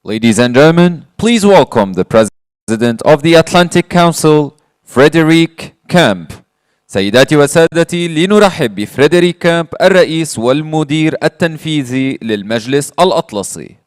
Ladies and gentlemen, please welcome the President of the Atlantic Council, Frederick Camp. سيداتي وسادتي، لنرحب بفريدريك كامب الرئيس والمدير التنفيذي للمجلس الأطلسي.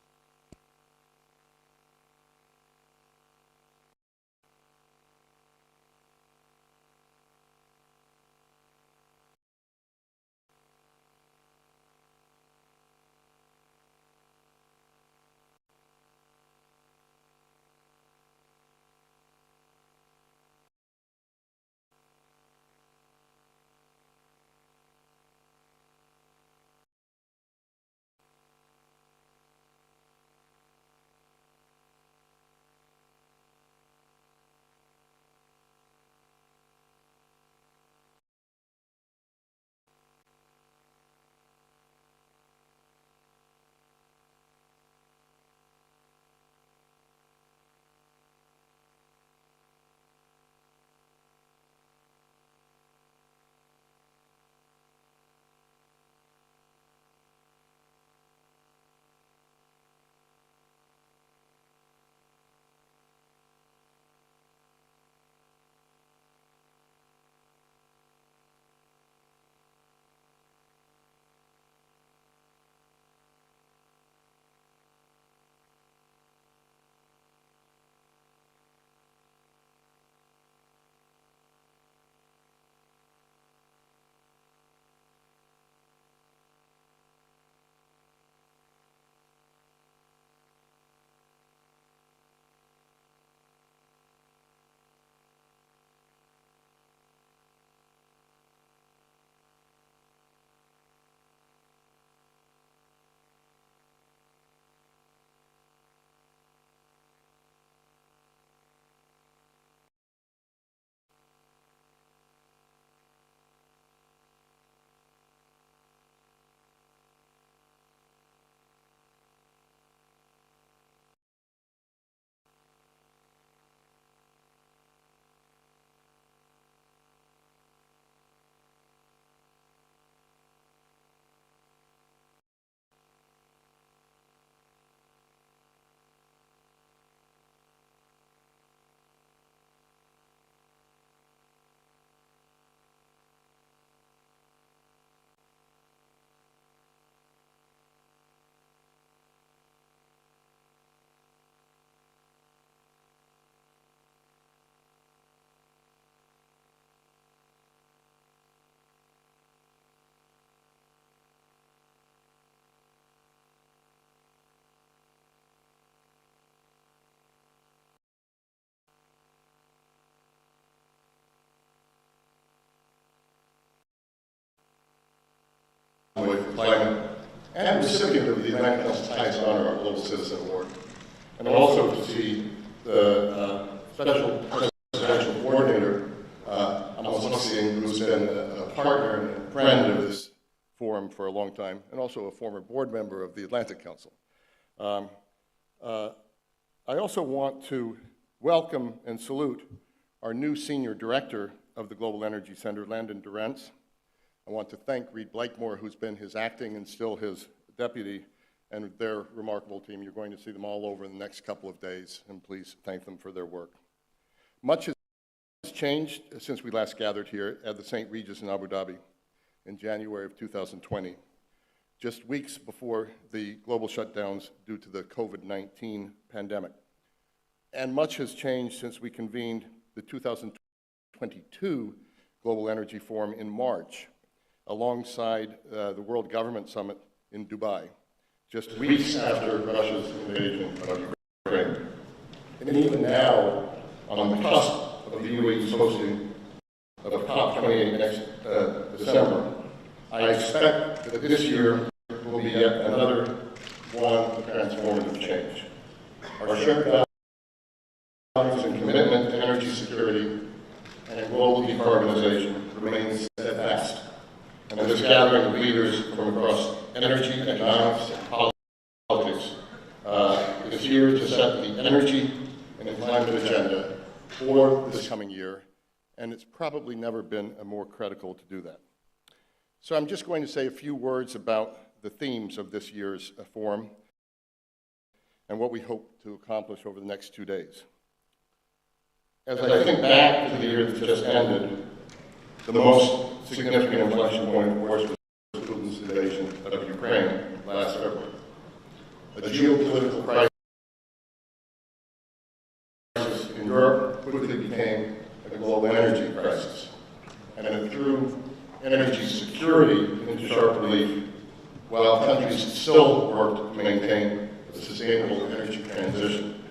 With climate and recipient of the Atlantic Council's highest honor, our Global Citizen Award, and also to see the special presidential coordinator, who's been a partner and a friend of this forum for a long time, and also a former board member of the Atlantic Council. I also want to welcome and salute our new senior director of the Global Energy Center, Landon Durrance. I want to thank Reed Blakemore, who's been his acting and still his deputy, and their remarkable team. You're going to see them all over in the next couple of days, and please thank them for their work. Much has changed since we last gathered here at the St. Regis in Abu Dhabi in January of 2020, just weeks before the global shutdowns due to the COVID-19 pandemic. And much has changed since we convened the 2022 Global Energy Forum in March, alongside the World Government Summit in Dubai, just weeks after Russia's invasion of Ukraine. And even now, on the cusp of the UAE's hosting of COP28 next December, I expect that this year will be yet another one of transformative change. Our shared values and commitment to energy security and global decarbonization remains steadfast. And this gathering of leaders from across energy, economics, and politics is here to set the energy and climate agenda for this coming year, and it's probably never been more critical to do that. So I'm just going to say a few words about the themes of this year's forum, and what we hope to accomplish over the next 2 days. As I think back to the year that just ended, the most significant inflection point, of course, was Putin's invasion of Ukraine last February. A geopolitical crisis in Europe quickly became a global energy crisis, and it threw energy security into sharp relief, while countries still worked to maintain a sustainable energy transition.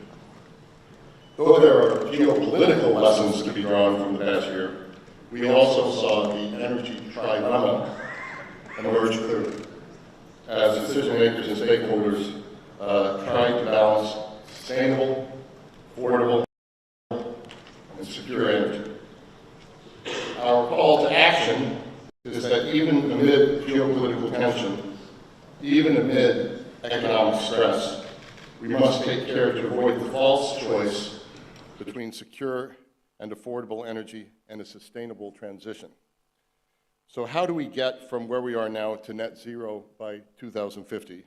Though there are geopolitical lessons to be drawn from the past year, we also saw the energy trilemma emerge clearly as decision makers and stakeholders tried to balance sustainable, affordable, and secure energy. Our call to action is that even amid geopolitical tension, even amid economic stress, we must take care to avoid the false choice between secure and affordable energy and a sustainable transition. So how do we get from where we are now to net zero by 2050?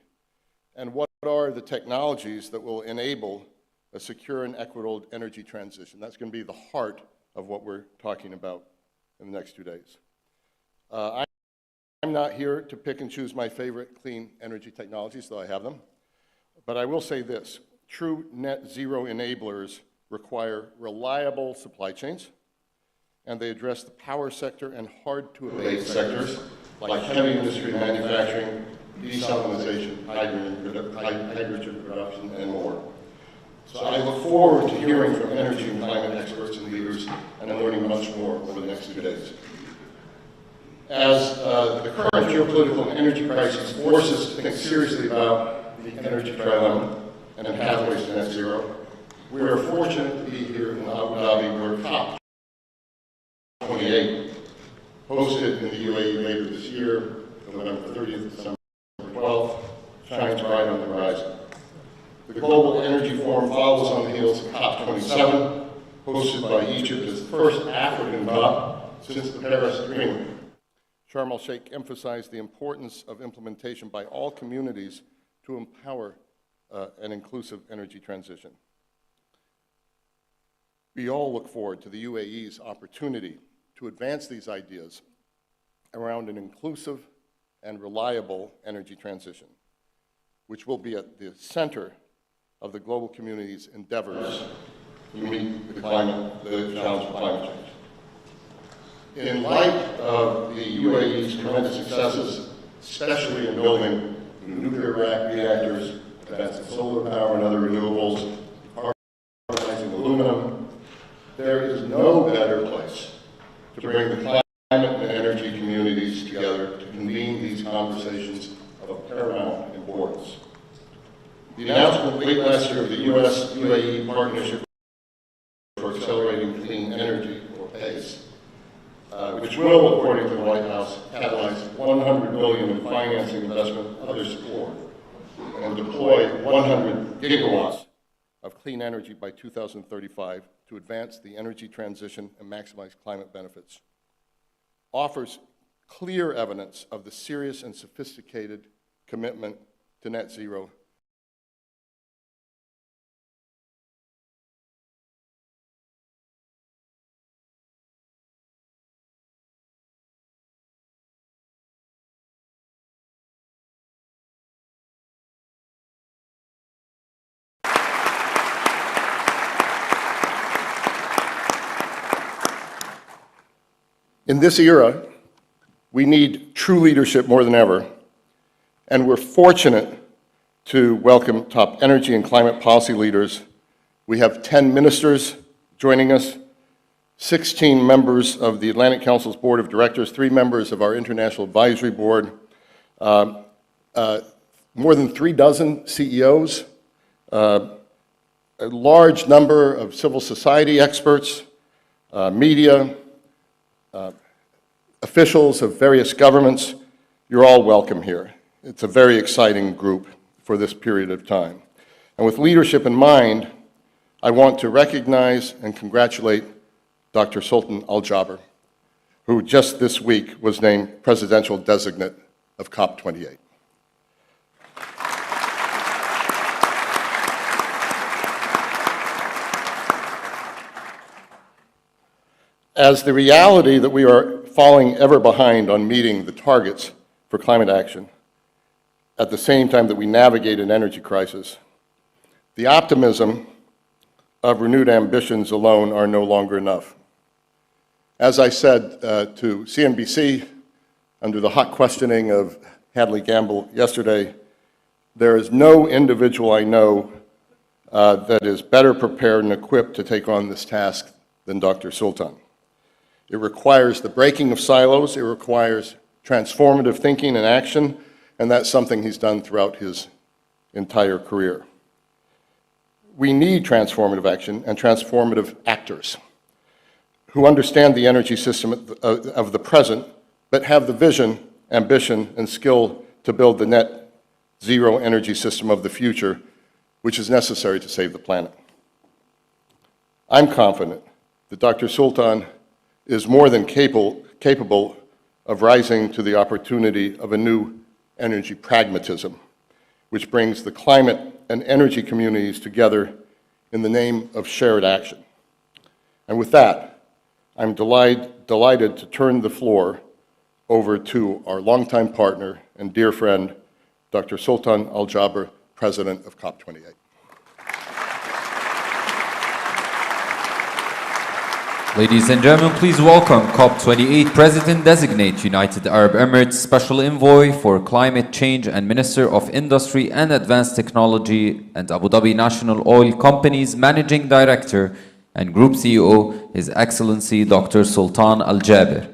And what are the technologies that will enable a secure and equitable energy transition? That's going to be the heart of what we're talking about in the next 2 days. I'm not here to pick and choose my favorite clean energy technologies, though I have them. But I will say this: true net zero enablers require reliable supply chains, and they address the power sector and hard-to-abate sectors like heavy industry manufacturing, desalinization, hydrogen production, and more. So I look forward to hearing from energy and climate experts and leaders and learning much more over the next 2 days. As the current geopolitical and energy crisis forces us to think seriously about the energy trilemma and pathways to net zero, we are fortunate to be here in Abu Dhabi, where COP28, hosted in the UAE later this year, November 30th, December 12th, shines bright on the horizon. The Global Energy Forum follows on the heels of COP27, hosted by Egypt as the first African COP since the Paris Agreement. Sharm el-Sheikh emphasized the importance of implementation by all communities to empower an inclusive energy transition. We all look forward to the UAE's opportunity to advance these ideas around an inclusive and reliable energy transition, which will be at the center of the global community's endeavors to meet the challenge of climate change. In light of the UAE's tremendous successes, especially in building nuclear reactors, advancing solar power and other renewables, decarbonizing aluminum, there is no better place to bring the climate and energy communities together to convene these conversations of paramount importance. The announcement late last year of the U.S.-UAE Partnership for Accelerating Clean Energy, or PACE, which will, according to the White House, catalyze $100 billion in financing investment, other support, and deploy 100 gigawatts of clean energy by 2035 to advance the energy transition and maximize climate benefits, offers clear evidence of the serious and sophisticated commitment to net zero. In this era, we need true leadership more than ever, and we're fortunate to welcome top energy and climate policy leaders. We have 10 ministers joining us, 16 members of the Atlantic Council's Board of Directors, 3 members of our International Advisory Board, more than 36 CEOs, a large number of civil society experts, media, officials of various governments. You're all welcome here. It's a very exciting group for this period of time. And with leadership in mind, I want to recognize and congratulate Dr. Sultan Al Jaber, who just this week was named Presidential Designate of COP28. As the reality that we are falling ever behind on meeting the targets for climate action, at the same time that we navigate an energy crisis, the optimism of renewed ambitions alone are no longer enough. As I said to CNBC under the hot questioning of Hadley Gamble yesterday, there is no individual I know that is better prepared and equipped to take on this task than Dr. Sultan. It requires the breaking of silos, it requires transformative thinking and action, and that's something he's done throughout his entire career. We need transformative action and transformative actors who understand the energy system of the present, but have the vision, ambition, and skill to build the net zero energy system of the future, which is necessary to save the planet. I'm confident that Dr. Sultan is more than capable of rising to the opportunity of a new energy pragmatism, which brings the climate and energy communities together in the name of shared action. And with that, I'm delighted to turn the floor over to our longtime partner and dear friend, Dr. Sultan Al Jaber, President of COP28. Ladies and gentlemen, please welcome COP28 President-designate United Arab Emirates Special Envoy for Climate Change and Minister of Industry and Advanced Technology and Abu Dhabi National Oil Company's Managing Director and Group CEO, His Excellency Dr. Sultan Al Jaber.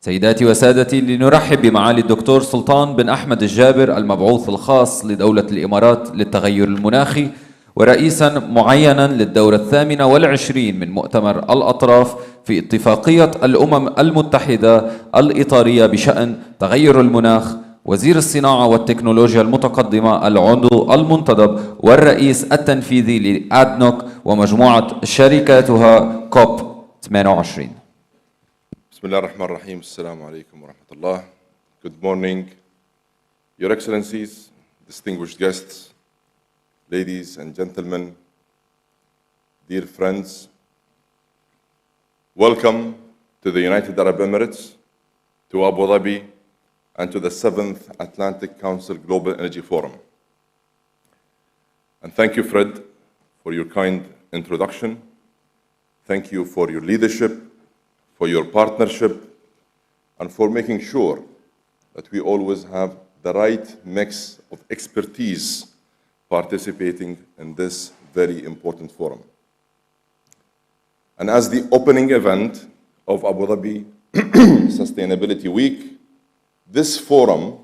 سيداتي وسادتي، لنرحب بمعالي الدكتور سلطان بن أحمد الجابر المبعوث الخاص لدولة الإمارات للتغير المناخي ورئيسا معينا للدورة 28 من مؤتمر الأطراف في اتفاقية الأمم المتحدة الإطارية بشأن تغير المناخ، وزير الصناعة والتكنولوجيا المتقدمة العضو المنتدب والرئيس التنفيذي لأدنوك ومجموعة شركاتها كوب 28. بسم الله الرحمن الرحيم. السلام عليكم ورحمة الله. Good morning, Your Excellencies, distinguished guests, ladies and gentlemen, dear friends. Welcome to the United Arab Emirates, to Abu Dhabi, and to the 7th Atlantic Council Global Energy Forum. And thank you, Fred, for your kind introduction. Thank you for your leadership, for your partnership, and for making sure that we always have the right mix of expertise participating in this very important forum. And as the opening event of Abu Dhabi Sustainability Week, this forum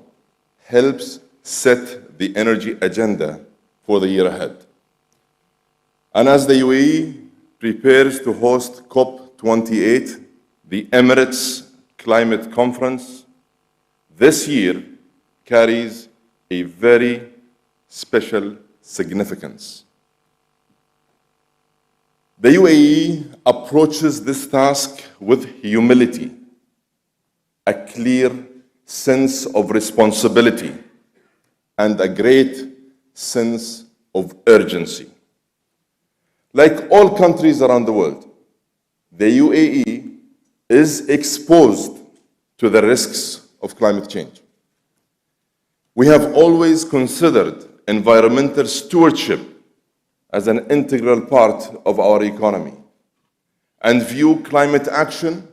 helps set the energy agenda for the year ahead. And as the UAE prepares to host COP28, the Emirates Climate Conference, this year carries a very special significance. The UAE approaches this task with humility, a clear sense of responsibility, and a great sense of urgency. Like all countries around the world, the UAE is exposed to the risks of climate change. We have always considered environmental stewardship as an integral part of our economy and view climate action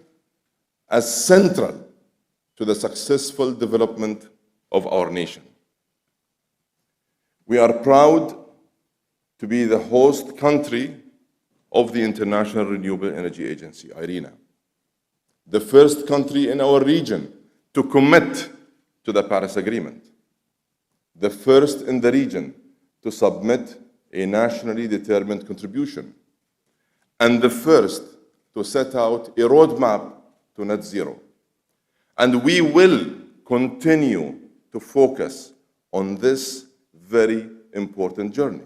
as central to the successful development of our nation. We are proud to be the host country of the International Renewable Energy Agency, IRENA, the first country in our region to commit to the Paris Agreement, the first in the region to submit a nationally determined contribution, and the first to set out a roadmap to net zero. And we will continue to focus on this very important journey.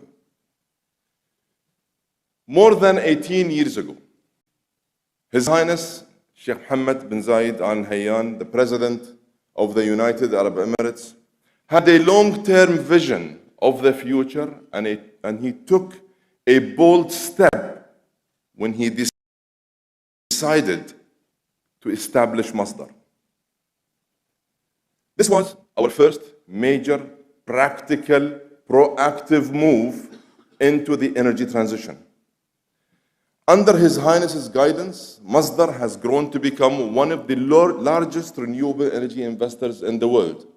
More than 18 years ago, His Highness Sheikh Mohammed bin Zayed Al Nahyan, the President of the United Arab Emirates, had a long-term vision of the future, and he took a bold step when he decided to establish Masdar. This was our first major, practical, proactive move into the energy transition. Under His Highness's guidance, Masdar has grown to become one of the largest renewable energy investors in the world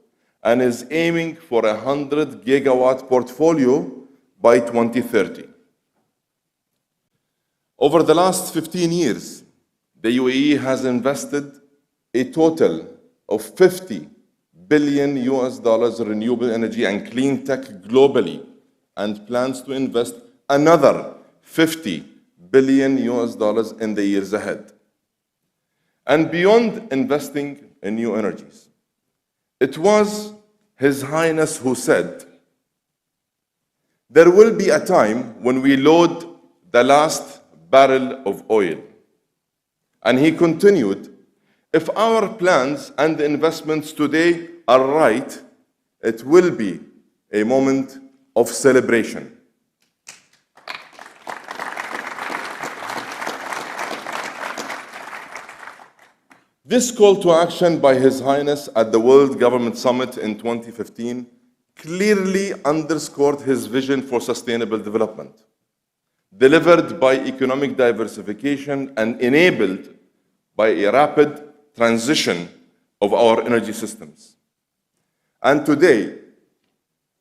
and is aiming for a 100 gigawatt portfolio by 2030. Over the last 15 years, the UAE has invested a total of 50 billion US dollars in renewable energy and clean tech globally and plans to invest another 50 billion US dollars in the years ahead. And beyond investing in new energies, it was His Highness who said, there will be a time when we load the last barrel of oil. And he continued, if our plans and investments today are right, it will be a moment of celebration. This call to action by His Highness at the World Government Summit in 2015 clearly underscored his vision for sustainable development, delivered by economic diversification and enabled by a rapid transition of our energy systems. And today,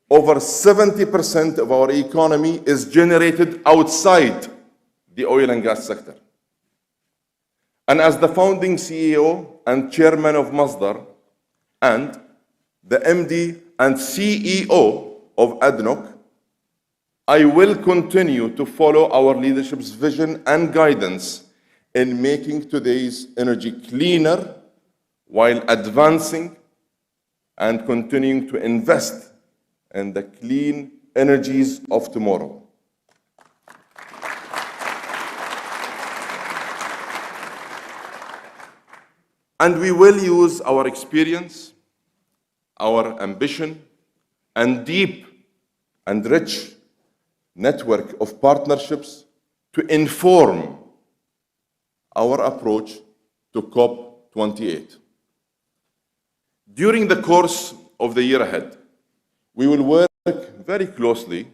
over 70% of our economy is generated outside the oil and gas sector. And as the founding CEO and chairman of Masdar and the MD and CEO of ADNOC, I will continue to follow our leadership's vision and guidance in making today's energy cleaner while advancing and continuing to invest in the clean energies of tomorrow. And we will use our experience, our ambition, and deep and rich network of partnerships to inform our approach to COP28. During the course of the year ahead, we will work very closely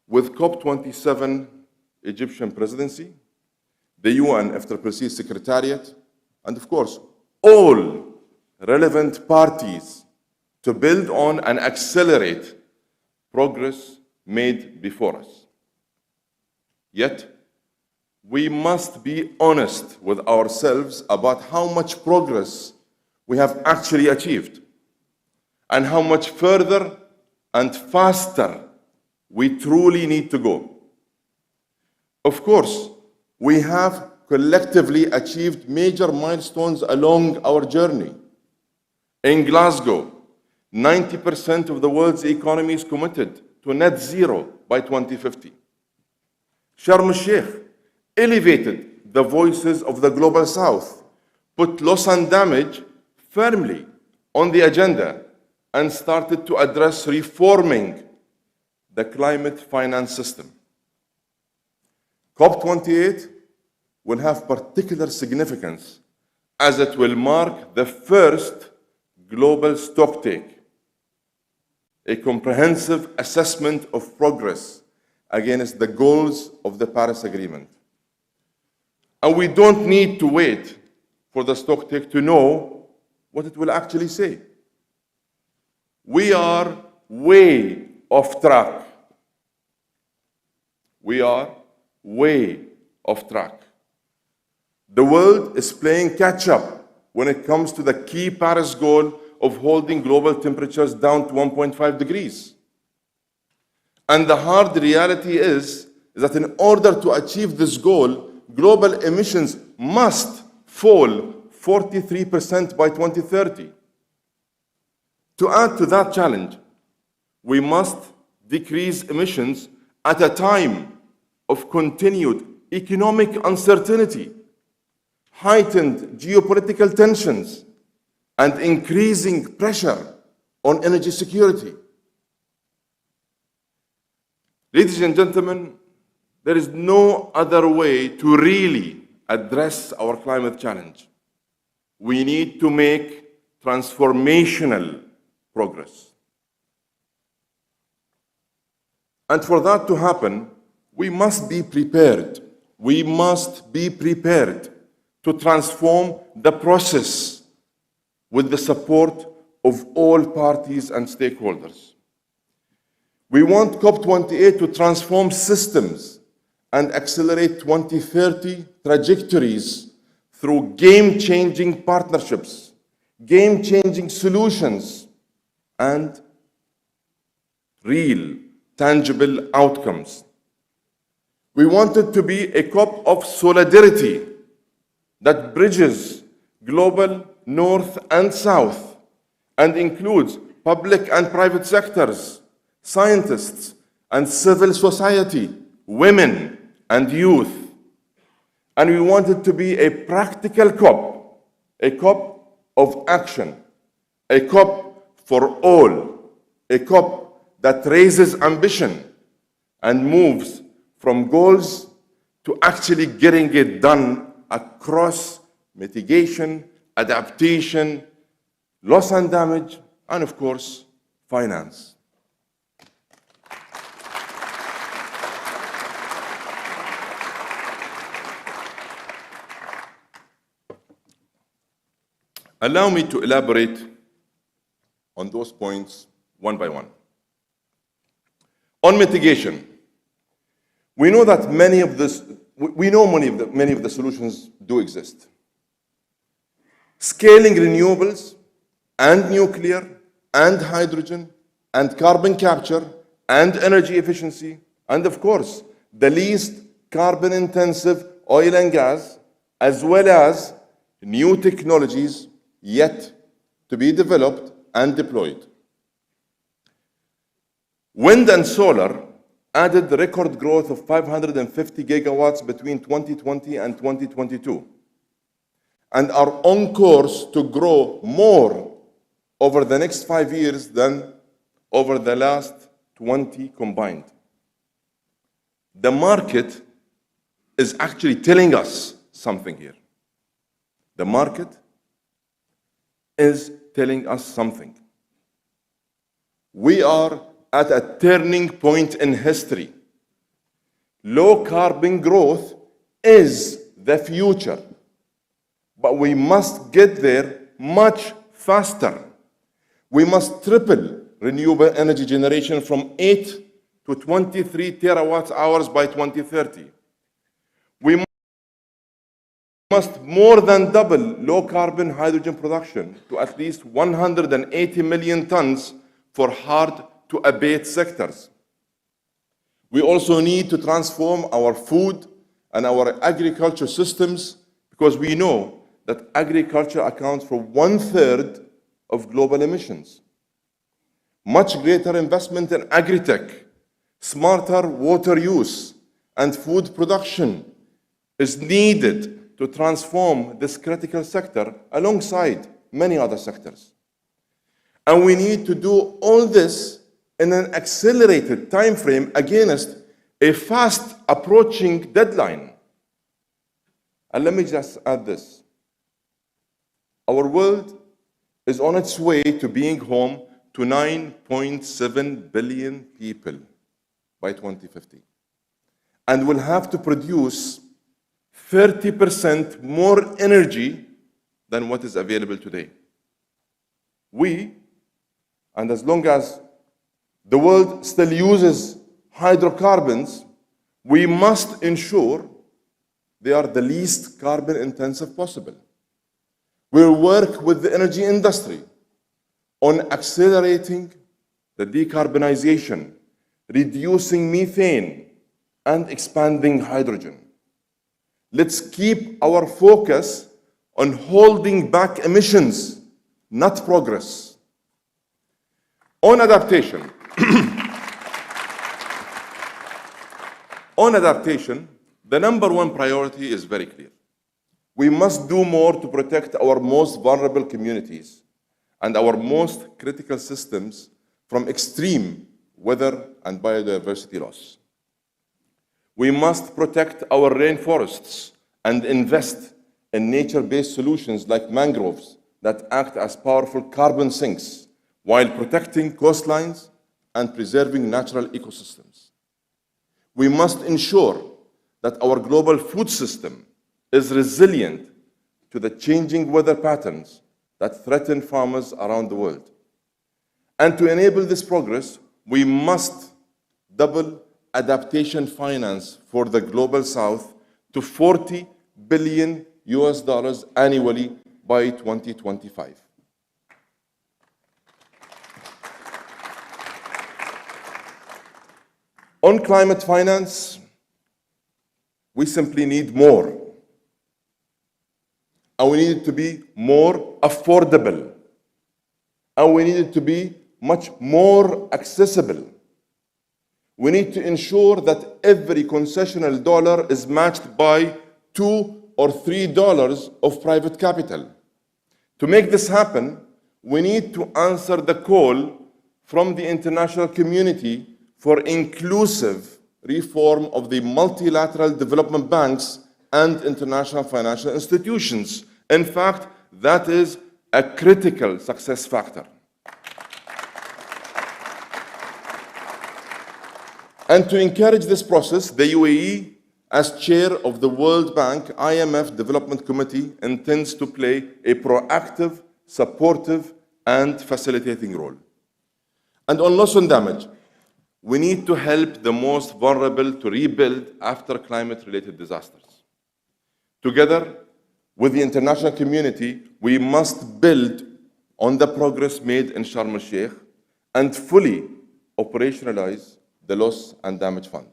with COP27 Egyptian presidency, the UN FCCC Secretariat, and of course, all relevant parties to build on and accelerate progress made before us. Yet, we must be honest with ourselves about how much progress we have actually achieved and how much further and faster we truly need to go. Of course, we have collectively achieved major milestones along our journey. In Glasgow, 90% of the world's economy is committed to net zero by 2050. Sharm el-Sheikh elevated the voices of the Global South, put loss and damage firmly on the agenda, and started to address reforming the climate finance system. COP28 will have particular significance as it will mark the first global stocktake, a comprehensive assessment of progress against the goals of the Paris Agreement. And we don't need to wait for the stocktake to know what it will actually say. We are way off track. We are way off track. The world is playing catch up when it comes to the key Paris goal of holding global temperatures down to 1.5 degrees. And the hard reality is that in order to achieve this goal, global emissions must fall 43% by 2030. To add to that challenge, we must decrease emissions at a time of continued economic uncertainty, heightened geopolitical tensions, and increasing pressure on energy security. Ladies and gentlemen, there is no other way to really address our climate challenge. we need to make transformational progress. And for that to happen, we must be prepared. We must be prepared to transform the process with the support of all parties and stakeholders. We want COP28 to transform systems and accelerate 2030 trajectories through game-changing partnerships, game-changing solutions, and real, tangible outcomes. We want it to be a COP of solidarity that bridges global north and south and includes public and private sectors, scientists and civil society, women and youth. And we want it to be a practical COP, a COP of action, a COP for all, a COP that raises ambition and moves from goals to actually getting it done across mitigation, adaptation, loss and damage, and of course, finance. Allow me to elaborate on those points one by one. On mitigation, we know that many of the solutions do exist. Scaling renewables and nuclear and hydrogen and carbon capture and energy efficiency, and of course, the least carbon-intensive oil and gas, as well as new technologies yet to be developed and deployed. Wind and solar added the record growth of 550 gigawatts between 2020 and 2022, and are on course to grow more over the next 5 years than over the last 20 combined. The market is actually telling us something here. The market is telling us something. We are at a turning point in history. Low carbon growth is the future, but we must get there much faster. We must triple renewable energy generation from 8 to 23 terawatt hours by 2030. We must more than double low carbon hydrogen production to at least 180 million tons for hard to abate sectors. We also need to transform our food and our agriculture systems, because we know that agriculture accounts for 1/3 of global emissions. Much greater investment in agri-tech, smarter water use, and food production is needed to transform this critical sector alongside many other sectors. And we need to do all this in an accelerated time frame against a fast approaching deadline. And let me just add this. Our world is on its way to being home to 9.7 billion people by 2050, and will have to produce 30% more energy than what is available today. And as long as the world still uses hydrocarbons, we must ensure they are the least carbon intensive possible. We'll work with the energy industry on accelerating the decarbonization, reducing methane, and expanding hydrogen. Let's keep our focus on holding back emissions, not progress. On adaptation, the number one priority is very clear. We must do more to protect our most vulnerable communities and our most critical systems from extreme weather and biodiversity loss. We must protect our rainforests and invest in nature-based solutions like mangroves that act as powerful carbon sinks while protecting coastlines and preserving natural ecosystems. We must ensure that our global food system is resilient to the changing weather patterns that threaten farmers around the world. And to enable this progress, we must double adaptation finance for the Global South to $40 billion annually by 2025. On climate finance, we simply need more. And we need it to be more affordable. And we need it to be much more accessible. We need to ensure that every concessional dollar is matched by $2 or $3 of private capital. To make this happen, we need to answer the call from the international community for inclusive reform of the multilateral development banks and international financial institutions. In fact, that is a critical success factor. And to encourage this process, the UAE, as chair of the World Bank IMF Development Committee, intends to play a proactive, supportive, and facilitating role. And on loss and damage, we need to help the most vulnerable to rebuild after climate-related disasters. Together with the international community, we must build on the progress made in Sharm el-Sheikh and fully operationalize the Loss and Damage Fund.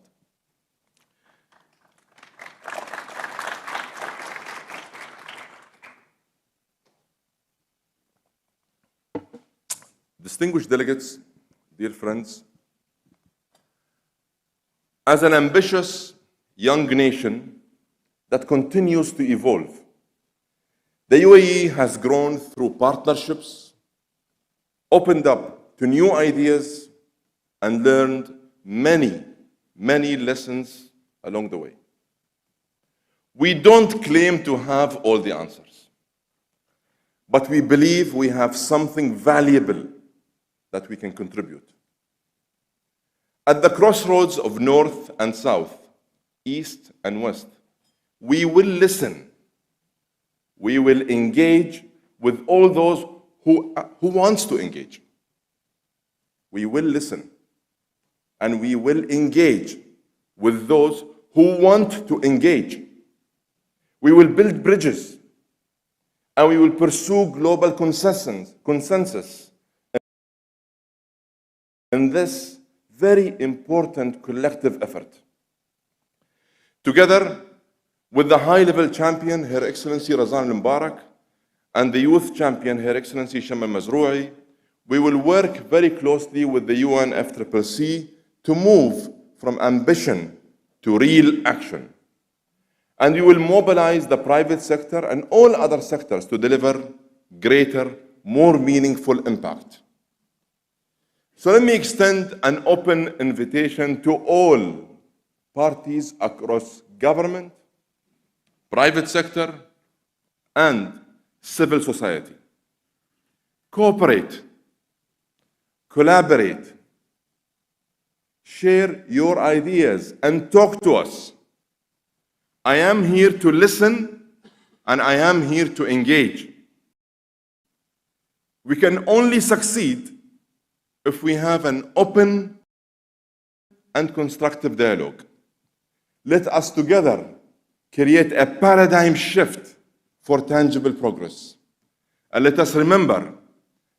Distinguished delegates, dear friends, as an ambitious young nation that continues to evolve, the UAE has grown through partnerships, opened up to new ideas, and learned many, many lessons along the way. We don't claim to have all the answers, but we believe we have something valuable that we can contribute. At the crossroads of North and South, East and West, we will listen. We will engage with all those who wants to engage. We will listen. And we will engage with those who want to engage. We will build bridges. And we will pursue global consensus in this very important collective effort. Together with the high-level champion, Her Excellency Razan al-Mubarak, and the youth champion, Her Excellency Sham al-Mazrou'i, we will work very closely with the UNFCCC to move from ambition to real action. And we will mobilize the private sector and all other sectors to deliver greater, more meaningful impact. So let me extend an open invitation to all parties across government, private sector, and civil society. Cooperate, collaborate, share your ideas, and talk to us. I am here to listen, and I am here to engage. We can only succeed if we have an open and constructive dialogue. Let us together create a paradigm shift for tangible progress. And let us remember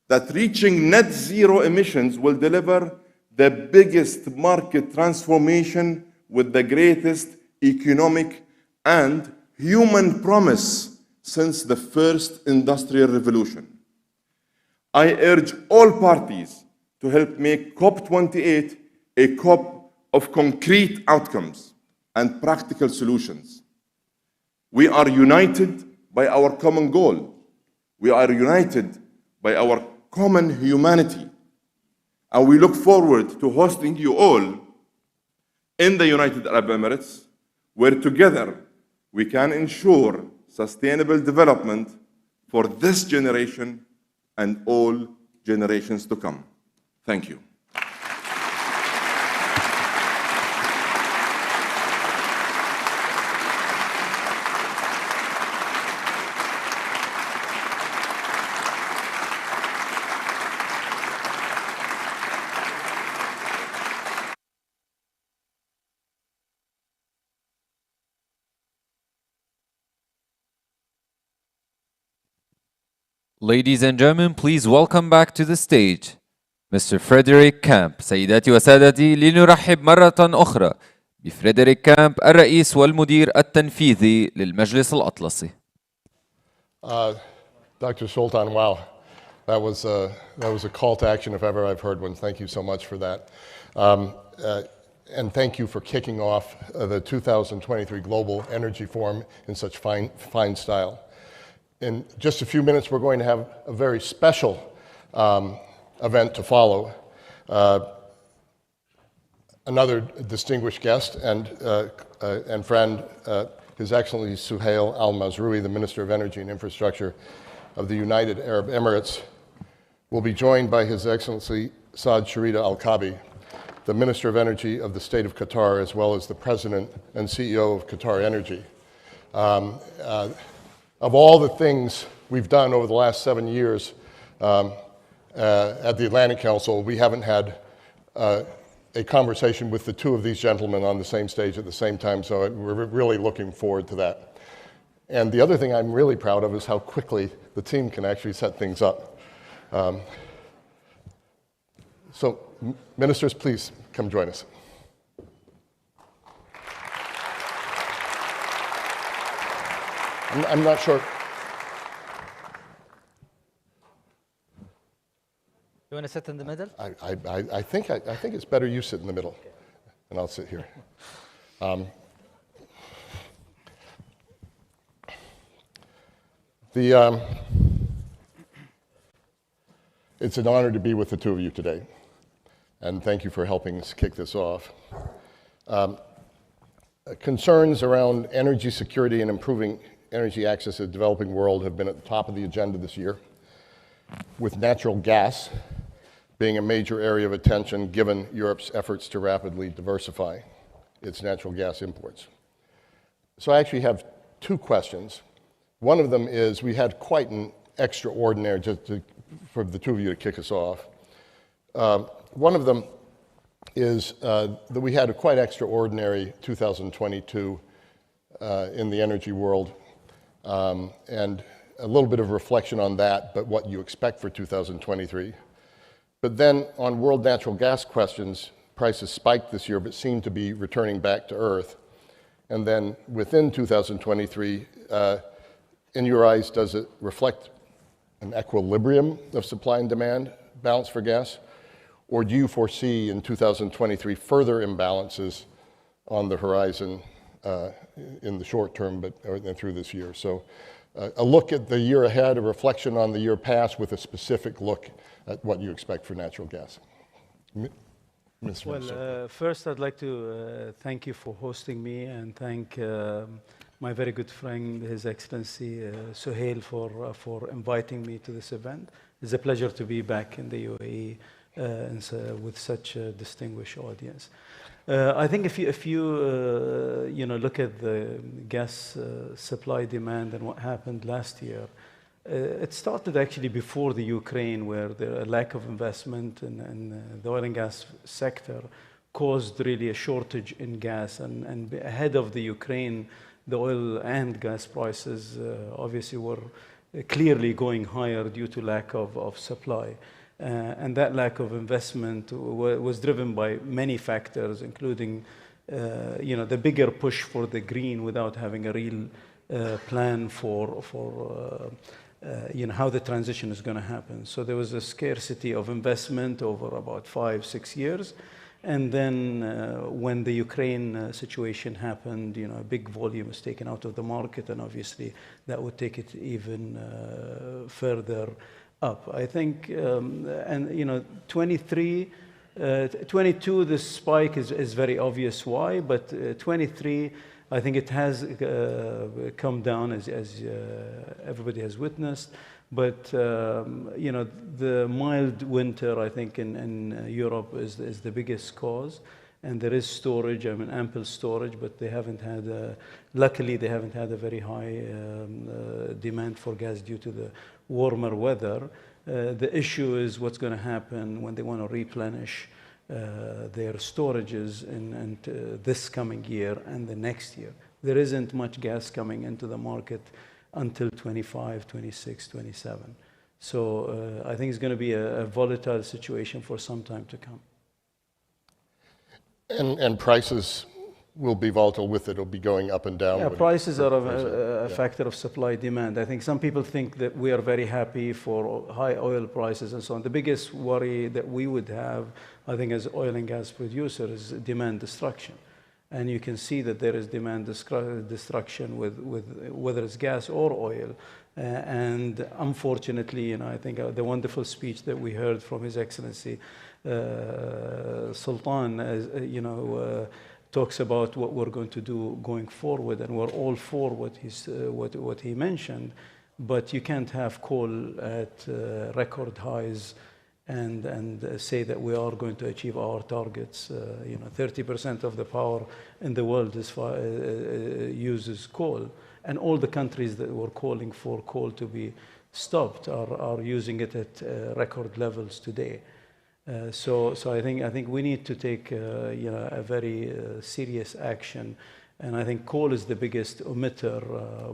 that reaching net zero emissions will deliver the biggest market transformation with the greatest economic and human promise since the first industrial revolution. I urge all parties to help make COP28 a COP of concrete outcomes and practical solutions. We are united by our common goal. We are united by our common humanity. And we look forward to hosting you all in the United Arab Emirates, where together we can ensure sustainable development for this generation and all generations to come. Thank you. Ladies and gentlemen, please welcome back to the stage Mr. Frederick Camp. سيداتي وسادتي، لنرحب مرة أخرى بفريدريك كامب الرئيس والمدير التنفيذي للمجلس الأطلسي. Dr. Sultan, wow, that was a call to action if ever I've heard one. Thank you so much for that. And thank you for kicking off the 2023 Global Energy Forum in such fine style. In just a few minutes, we're going to have a very special event to follow. Another distinguished guest and friend, His Excellency Suhail Al-Mazroui, the Minister of Energy and Infrastructure of the United Arab Emirates, will be joined by His Excellency Saad Sharida Al-Kabi, the Minister of Energy of the State of Qatar, as well as the President and CEO of Qatar Energy. Of all the things we've done over the last 7 years at the Atlantic Council, we haven't had a conversation with the two of these gentlemen on the same stage at the same time, so we're really looking forward to that. And the other thing I'm really proud of is how quickly the team can actually set things up. So, ministers, please come join us. I'm not sure. You want to sit in the middle? I think it's better you sit in the middle, and I'll sit here. It's an honor to be with the two of you today, and thank you for helping us kick this off. Concerns around energy security and improving energy access to the developing world have been at the top of the agenda this year, with natural gas being a major area of attention given Europe's efforts to rapidly diversify its natural gas imports. So I actually have two questions. One of them is, we had quite an extraordinary, for the two of you to kick us off. One of them is that we had a quite extraordinary 2022 in the energy world, and a little bit of reflection on that, but what you expect for 2023. But then on world natural gas questions, prices spiked this year, but seem to be returning back to earth. And then within 2023, in your eyes, does it reflect an equilibrium of supply and demand balance for gas? Or do you foresee in 2023 further imbalances on the horizon in the short term, but through this year? So a look at the year ahead, a reflection on the year past with a specific look at what you expect for natural gas. Well, first I'd like to thank you for hosting me and thank my very good friend, His Excellency Suhail, for inviting me to this event. It's a pleasure to be back in the UAE with such a distinguished audience. I think if you look at the gas supply demand and what happened last year, it started actually before the Ukraine, where the lack of investment in the oil and gas sector caused really a shortage in gas. And ahead of the Ukraine, the oil and gas prices obviously were clearly going higher due to lack of supply. And that lack of investment was driven by many factors, including the bigger push for the green without having a real plan for how the transition is going to happen. So there was a scarcity of investment over about 5-6 years. And then when the Ukraine situation happened, a big volume was taken out of the market, and obviously that would take it even further up. I think, 22, the spike is very obvious why, but 23, I think it has come down as everybody has witnessed. But the mild winter, I think, in Europe is the biggest cause. And there is storage, ample storage, but they haven't had, luckily they haven't had a very high demand for gas due to the warmer weather. The issue is what's going to happen when they want to replenish their storages in this coming year and the next year. There isn't much gas coming into the market until 25, 26, 27. So I think it's going to be a volatile situation for some time to come. And prices will be volatile with it. It'll be going up and down. Yeah, prices are a factor of supply demand. I think some people think that we are very happy for high oil prices and so on. The biggest worry that we would have, I think, as oil and gas producer is demand destruction. And you can see that there is demand destruction with whether it's gas or oil. And unfortunately, I think the wonderful speech that we heard from His Excellency Sultan, talks about what we're going to do going forward, and we're all for what he mentioned. But you can't have coal at record highs and say that we are going to achieve our targets. 30% of the power in the world uses coal, and all the countries that were calling for coal to be stopped are using it at record levels today. So I think we need to take a very serious action, and I think coal is the biggest emitter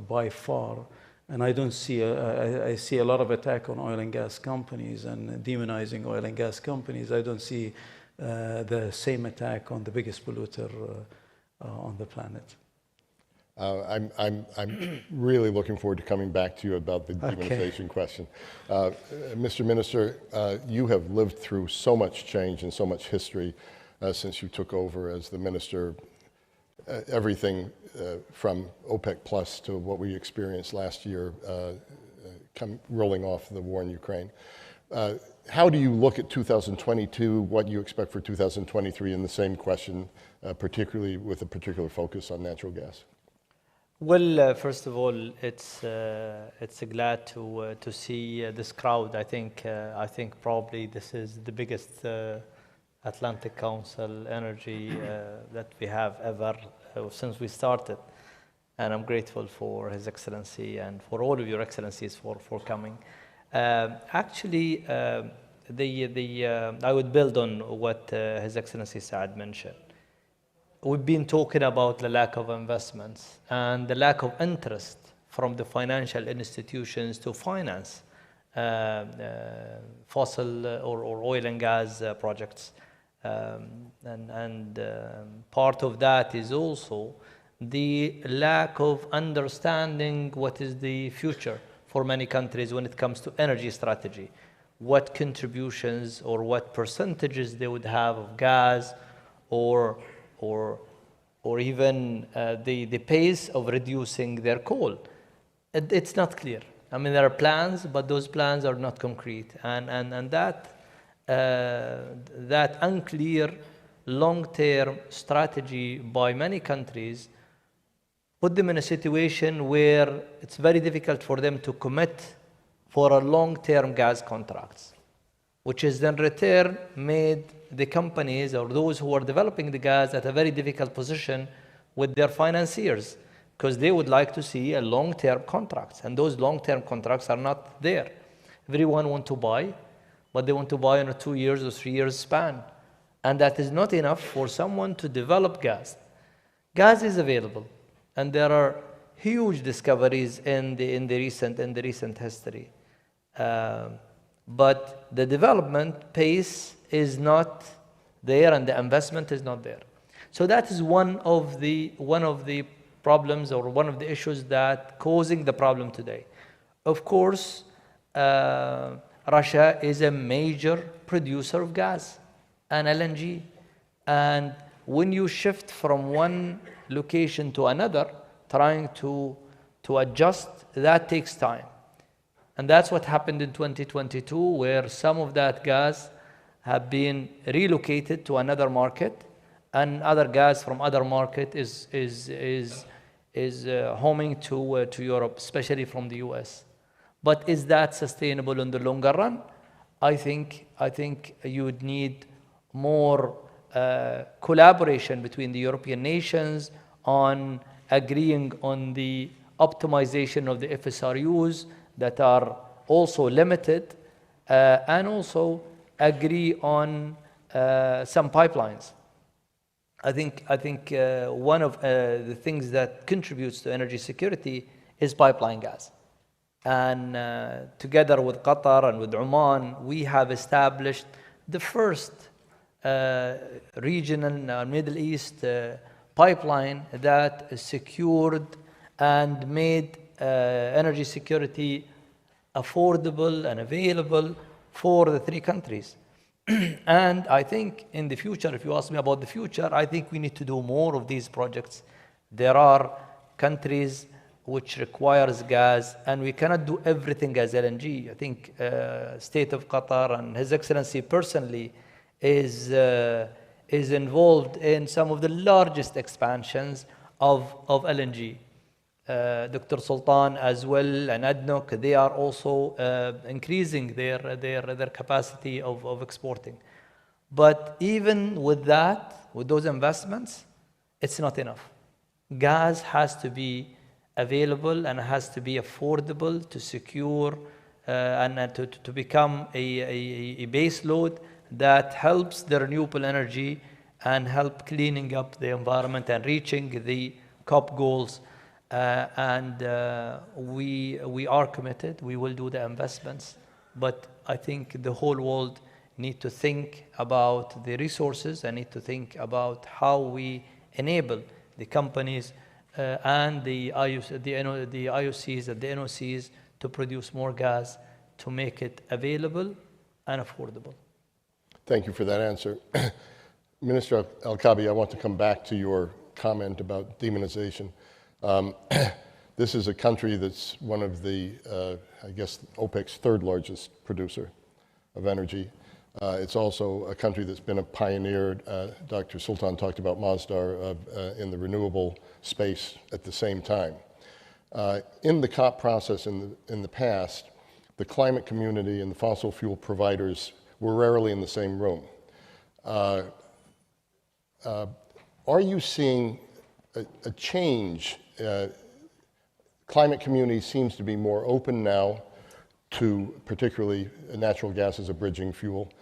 by far. And I don't see I see a lot of attack on oil and gas companies and demonizing oil and gas companies. I don't see the same attack on the biggest polluter on the planet. I'm really looking forward to coming back to you about the demonization question. Mr. Minister, you have lived through so much change and so much history since you took over as the minister. Everything from OPEC Plus to what we experienced last year, rolling off the war in Ukraine. How do you look at 2022, what you expect for 2023, and the same question, particularly with a particular focus on natural gas? Well, first of all, it's glad to see this crowd. I think probably this is the biggest Atlantic Council energy that we have ever since we started, and I'm grateful for His Excellency and for all of your excellencies for coming. Actually, I would build on what His Excellency Saad mentioned. We've been talking about the lack of investments and the lack of interest from the financial institutions to finance fossil or oil and gas projects. Part of that is also the lack of understanding what is the future for many countries when it comes to energy strategy, what contributions or what percentages they would have of gas, or even the pace of reducing their coal. It's not clear. I mean, there are plans, but those plans are not concrete, and that unclear long-term strategy by many countries put them in a situation where it's very difficult for them to commit for a long-term gas contracts, which is then return made the companies or those who are developing the gas at a very difficult position with their financiers, because they would like to see a long-term contracts, and those long-term contracts are not there. Everyone wants to buy, but they want to buy in a 2 years or 3 years span, and that is not enough for someone to develop gas. Gas is available, and there are huge discoveries in the recent history, but the development pace is not there, and the investment is not there. So that is one of the problems, or one of the issues that causing the problem today. Of course, Russia is a major producer of gas and LNG, and when you shift from one location to another, trying to adjust, that takes time. And that's what happened in 2022, where some of that gas have been relocated to another market, and other gas from other market is homing to Europe, especially from the US. But is that sustainable in the longer run? I think you would need more collaboration between the European nations on agreeing on the optimization of the FSRUs that are also limited, and also agree on some pipelines. I think one of the things that contributes to energy security is pipeline gas. And together with Qatar and with Oman, we have established the first regional Middle East pipeline that secured and made energy security affordable and available for the three countries. And I think in the future, if you ask me about the future, I think we need to do more of these projects. There are countries which requires gas, and we cannot do everything as LNG. I think State of Qatar and His Excellency personally is involved in some of the largest expansions of LNG. Dr. Sultan as well and ADNOC, they are also increasing their capacity of exporting. But even with that, with those investments, it's not enough. Gas has to be available and has to be affordable to secure and to become a base load that helps the renewable energy and help cleaning up the environment and reaching the COP goals. We are committed. We will do the investments, but I think the whole world need to think about the resources and need to think about how we enable the companies and the IOCs and the NOCs to produce more gas to make it available and affordable. Thank you for that answer. Minister Al-Kaabi, I want to come back to your comment about demonization. This is a country that's one of the, I guess, OPEC's third largest producer of energy. It's also a country that's been a pioneer. Dr. Sultan talked about Masdar in the renewable space at the same time. In the COP process in the past, the climate community and the fossil fuel providers were rarely in the same room. Are you seeing a change? Climate community seems to be more open now to particularly natural gas as a bridging fuel,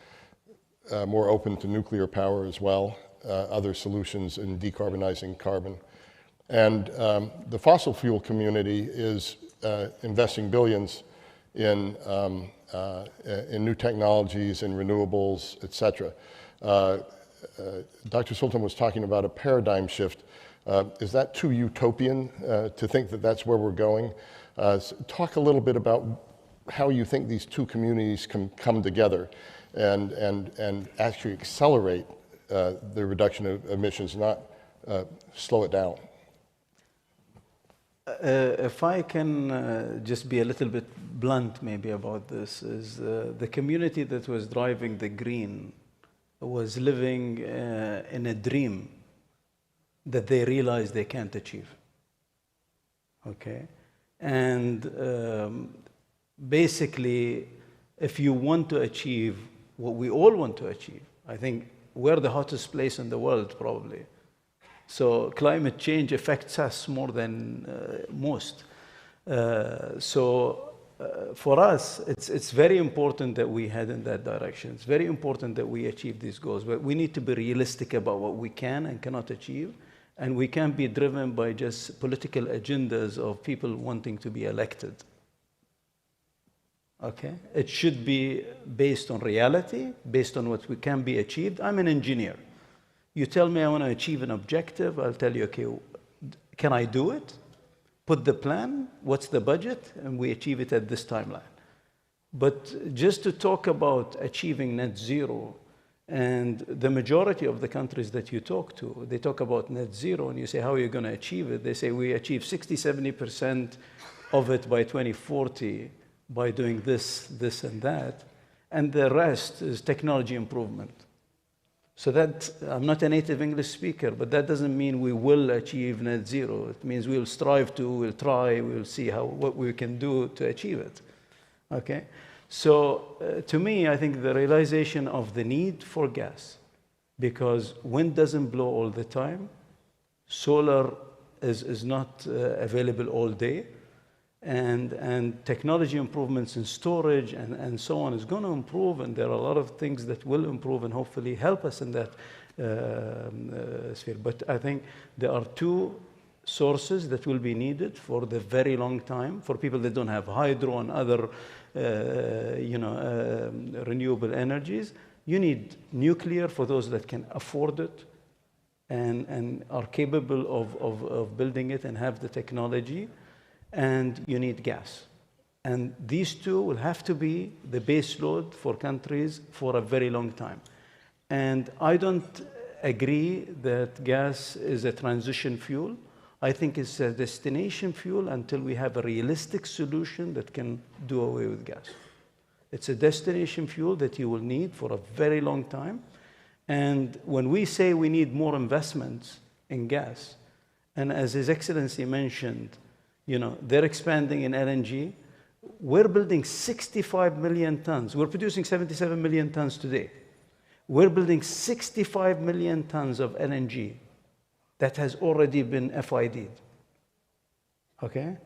more open to nuclear power as well, other solutions in decarbonizing carbon. And the fossil fuel community is investing billions in new technologies, in renewables, et cetera. Dr. Sultan was talking about a paradigm shift. Is that too utopian to think that that's where we're going? So talk a little bit about how you think these two communities can come together and actually accelerate the reduction of emissions, not slow it down. If I can just be a little bit blunt maybe about this, is the community that was driving the green was living in a dream that they realized they can't achieve. Okay? And basically, if you want to achieve what we all want to achieve, I think we're the hottest place in the world probably. So climate change affects us more than most. For us, it's very important that we head in that direction. It's very important that we achieve these goals, but we need to be realistic about what we can and cannot achieve. And we can't be driven by just political agendas of people wanting to be elected. Okay? It should be based on reality, based on what can be achieved. I'm an engineer. You tell me I want to achieve an objective, I'll tell you, okay, can I do it? Put the plan, what's the budget, and we achieve it at this timeline. But just to talk about achieving net zero, and the majority of the countries that you talk to, they talk about net zero, and you say, how are you going to achieve it? They say, we achieve 60, 70% of it by 2040 by doing this, this, and that. And the rest is technology improvement. So that, I'm not a native English speaker, but that doesn't mean we will achieve net zero. It means we'll strive to, we'll try, we'll see what we can do to achieve it. Okay? So to me, I think the realization of the need for gas, because wind doesn't blow all the time, solar is not available all day, and technology improvements in storage and so on is going to improve, and there are a lot of things that will improve and hopefully help us in that sphere. But I think there are two sources that will be needed for the very long time for people that don't have hydro and other renewable energies. You need nuclear for those that can afford it and are capable of building it and have the technology. And you need gas. And these two will have to be the base load for countries for a very long time. And I don't agree that gas is a transition fuel. I think it's a destination fuel until we have a realistic solution that can do away with gas. It's a destination fuel that you will need for a very long time. And when we say we need more investments in gas, and as His Excellency mentioned, they're expanding in LNG. We're building 65 million tons. We're producing 77 million tons today. We're building 65 million tons of LNG that has already been FID'd. Okay?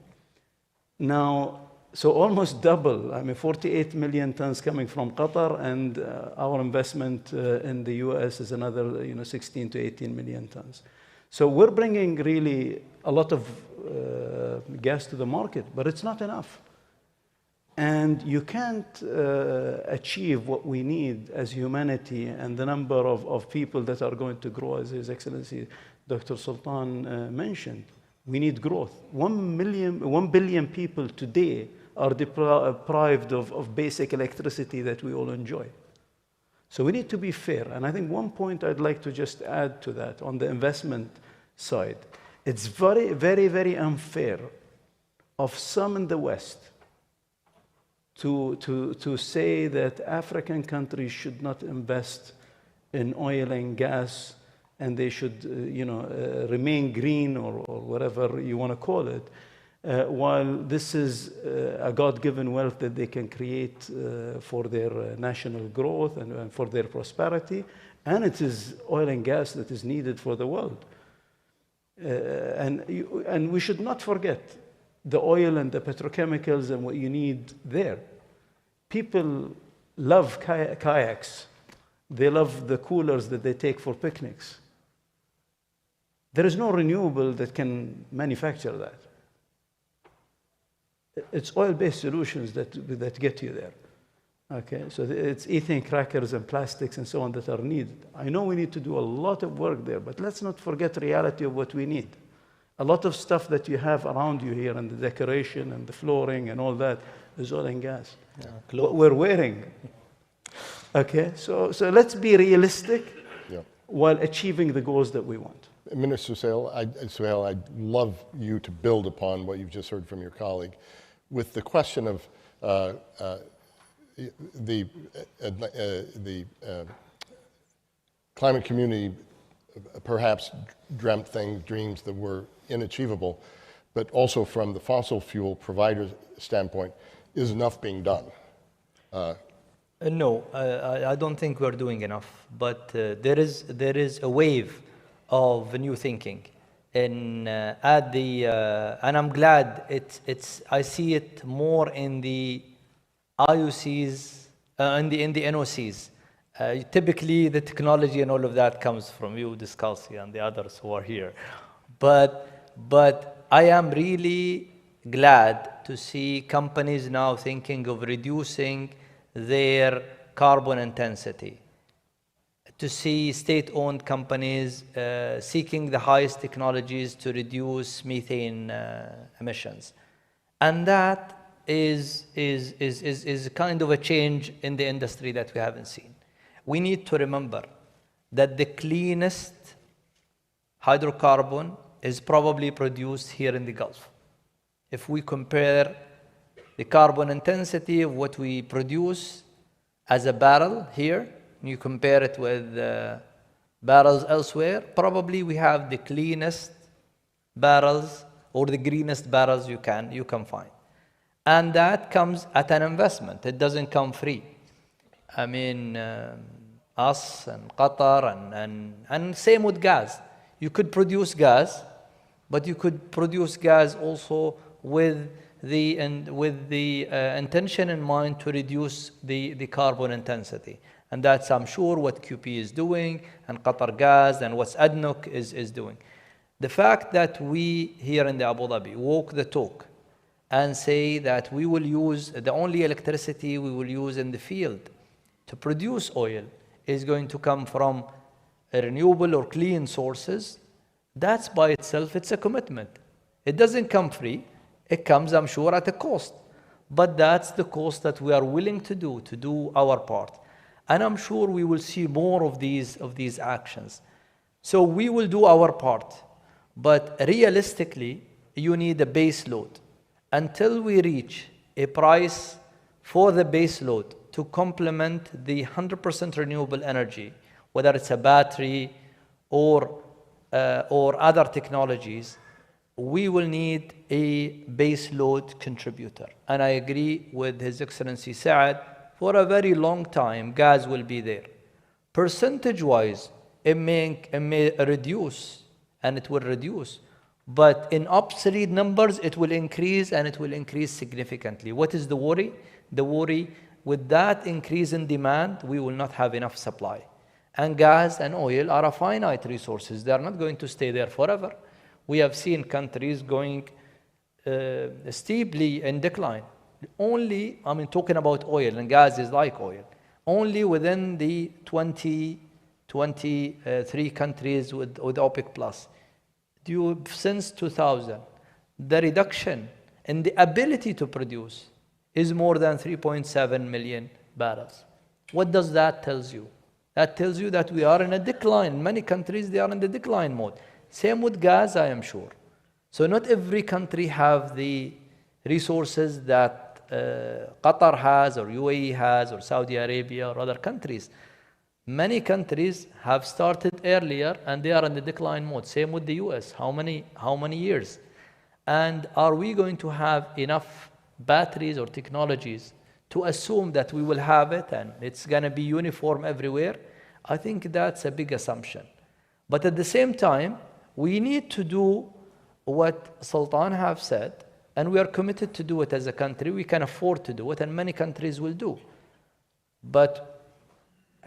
Now, so almost double. 48 million tons coming from Qatar, and our investment in the US is another 16 to 18 million tons. So we're bringing really a lot of gas to the market, but it's not enough. And you can't achieve what we need as humanity and the number of people that are going to grow, as His Excellency Dr. Sultan mentioned. We need growth. 1 billion people today are deprived of basic electricity that we all enjoy. So we need to be fair. And I think one point I'd like to just add to that on the investment side. It's very, very, very unfair of some in the West to say that African countries should not invest in oil and gas and they should remain green or whatever you want to call it, while this is a God-given wealth that they can create for their national growth and for their prosperity, and it is oil and gas that is needed for the world. And we should not forget the oil and the petrochemicals and what you need there. People love kayaks. They love the coolers that they take for picnics. There is no renewable that can manufacture that. It's oil-based solutions that get you there. Okay, so it's ethane crackers and plastics and so on that are needed. I know we need to do a lot of work there, but let's not forget the reality of what we need. A lot of stuff that you have around you here, and the decoration and the flooring and all that, is oil and gas. Yeah. What we're wearing. Okay, so let's be realistic while achieving the goals that we want. Minister Suhail, I'd love you to build upon what you've just heard from your colleague with the question of the climate community perhaps dreamt dreams that were inachievable, but also from the fossil fuel provider's standpoint, is enough being done? No, I don't think we're doing enough, but there is a wave of new thinking. And I'm glad I see it more in the IOCs, in the NOCs. Typically, the technology and all of that comes from you, Discalci, and the others who are here. But I am really glad to see companies now thinking of reducing their carbon intensity, to see state-owned companies seeking the highest technologies to reduce methane emissions. And that is kind of a change in the industry that we haven't seen. We need to remember that the cleanest hydrocarbon is probably produced here in the Gulf. If we compare the carbon intensity of what we produce as a barrel here, you compare it with barrels elsewhere. Probably we have the cleanest barrels or the greenest barrels you can find. And that comes at an investment. It doesn't come free. I mean, us and Qatar and same with gas. You could produce gas, but you could produce gas also with the intention in mind to reduce the carbon intensity. And that's, I'm sure, what QP is doing, and Qatar Gas, and what ADNOC is doing. The fact that we here in the Abu Dhabi walk the talk and say that we will use the only electricity we will use in the field to produce oil is going to come from renewable or clean sources, that's by itself, it's a commitment. It doesn't come free. It comes, I'm sure, at a cost. But that's the cost that we are willing to do our part. And I'm sure we will see more of these actions. So we will do our part. But realistically, you need a base load. Until we reach a price for the base load to complement the 100% renewable energy, whether it's a battery or other technologies, we will need a base load contributor. And I agree with His Excellency Saad, for a very long time, gas will be there. Percentage-wise, it may reduce, and it will reduce. But in absolute numbers, it will increase, and it will increase significantly. What is the worry? The worry, with that increase in demand, we will not have enough supply. And gas and oil are a finite resources. They are not going to stay there forever. We have seen countries going steeply in decline. Only, I mean, talking about oil, and gas is like oil, only within the 23 countries with OPEC Plus. Since 2000, the reduction in the ability to produce is more than 3.7 million barrels. What does that tell you? That tells you that we are in a decline. In many countries, they are in the decline mode. Same with gas, I am sure. So not every country have the resources that Qatar has, or UAE has, or Saudi Arabia, or other countries. Many countries have started earlier, and they are in the decline mode. Same with the US. How many years? And are we going to have enough batteries or technologies to assume that we will have it and it's going to be uniform everywhere? I think that's a big assumption. But at the same time, we need to do what Sultan have said, and we are committed to do it as a country. We can afford to do it, and many countries will do. But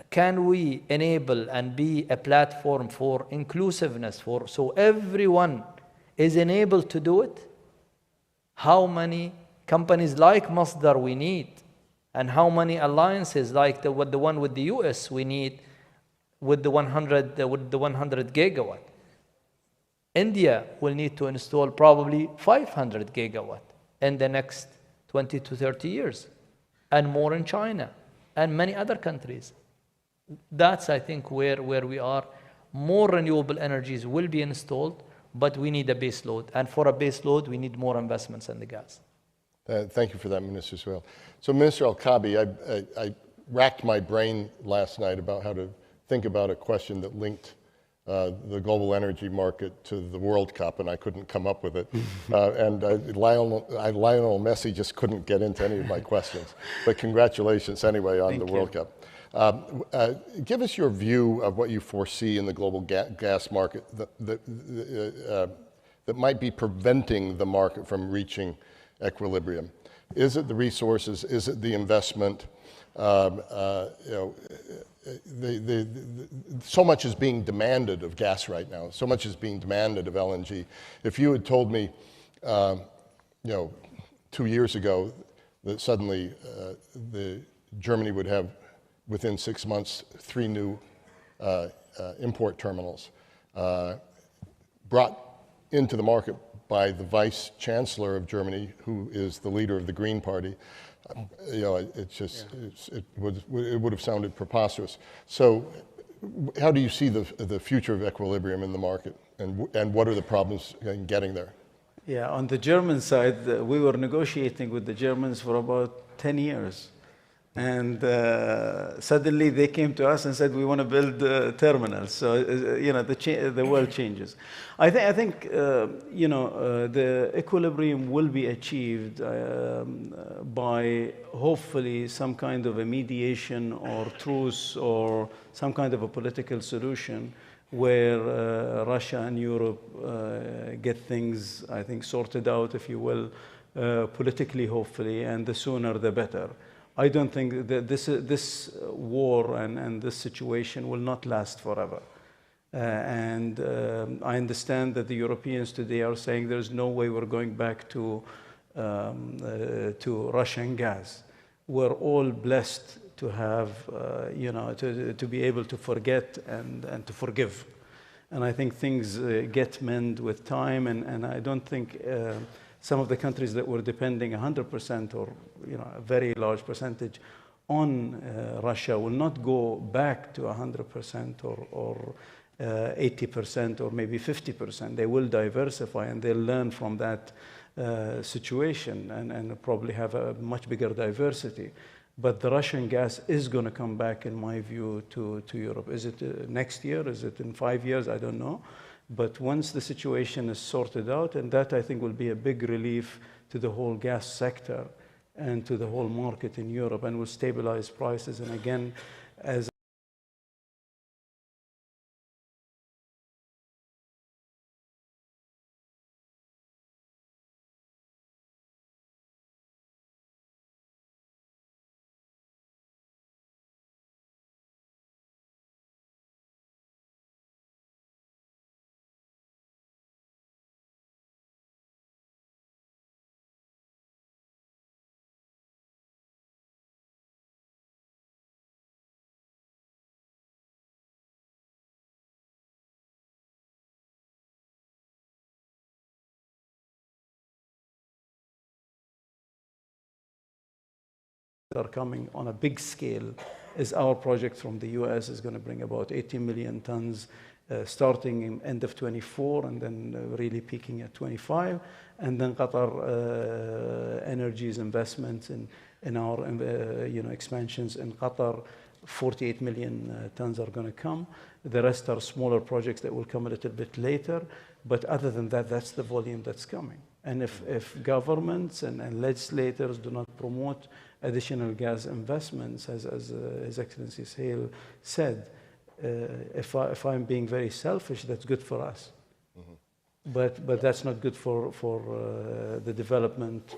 can we enable and be a platform for inclusiveness, so everyone is enabled to do it? How many companies like Masdar we need, and how many alliances like the one with the US we need with the 100 gigawatt? India will need to install probably 500 gigawatt in the next 20 to 30 years, and more in China and many other countries. That's, I think, where we are. More renewable energies will be installed, but we need a base load. And for a base load, we need more investments in the gas. Thank you for that, Minister Suhail. So, Minister Al-Kabi, I racked my brain last night about how to think about a question that linked the global energy market to the World Cup, and I couldn't come up with it. Lionel Messi just couldn't get into any of my questions. But congratulations anyway on the World Cup. Give us your view of what you foresee in the global gas market that might be preventing the market from reaching equilibrium. Is it the resources? Is it the investment? So much is being demanded of gas right now. So much is being demanded of LNG. If you had told me, 2 years ago that suddenly Germany would have, within 6 months, 3 new import terminals brought into the market by the Vice Chancellor of Germany, who is the leader of the Green Party, it would have sounded preposterous. So how do you see the future of equilibrium in the market, and what are the problems in getting there? Yeah, on the German side, we were negotiating with the Germans for about 10 years. And suddenly they came to us and said, we want to build terminals. So, the world changes. I think the equilibrium will be achieved by hopefully some kind of a mediation or truce or some kind of a political solution where Russia and Europe get things, I think, sorted out, if you will, politically, hopefully, and the sooner the better. I don't think that this war and this situation will not last forever. And I understand that the Europeans today are saying there's no way we're going back to Russian gas. We're all blessed to have, to be able to forget and to forgive. And I think things get mended with time, and I don't think some of the countries that were depending 100% or a very large percentage on Russia will not go back to 100% or 80% or maybe 50%. They will diversify and they'll learn from that situation and probably have a much bigger diversity. But the Russian gas is going to come back, in my view, to Europe. Is it next year? Is it in 5 years? I don't know. But once the situation is sorted out, and that I think will be a big relief to the whole gas sector and to the whole market in Europe, and will stabilize prices. And again, as are coming on a big scale is our project from the US is going to bring about 80 million tons starting in end of 24 and then really peaking at 25. And then Qatar Energy's investments in our expansions in Qatar, 48 million tons are going to come. The rest are smaller projects that will come a little bit later. But other than that, that's the volume that's coming. And if governments and legislators do not promote additional gas investments, as His Excellency Sahel said, if I'm being very selfish, that's good for us. But that's not good for the development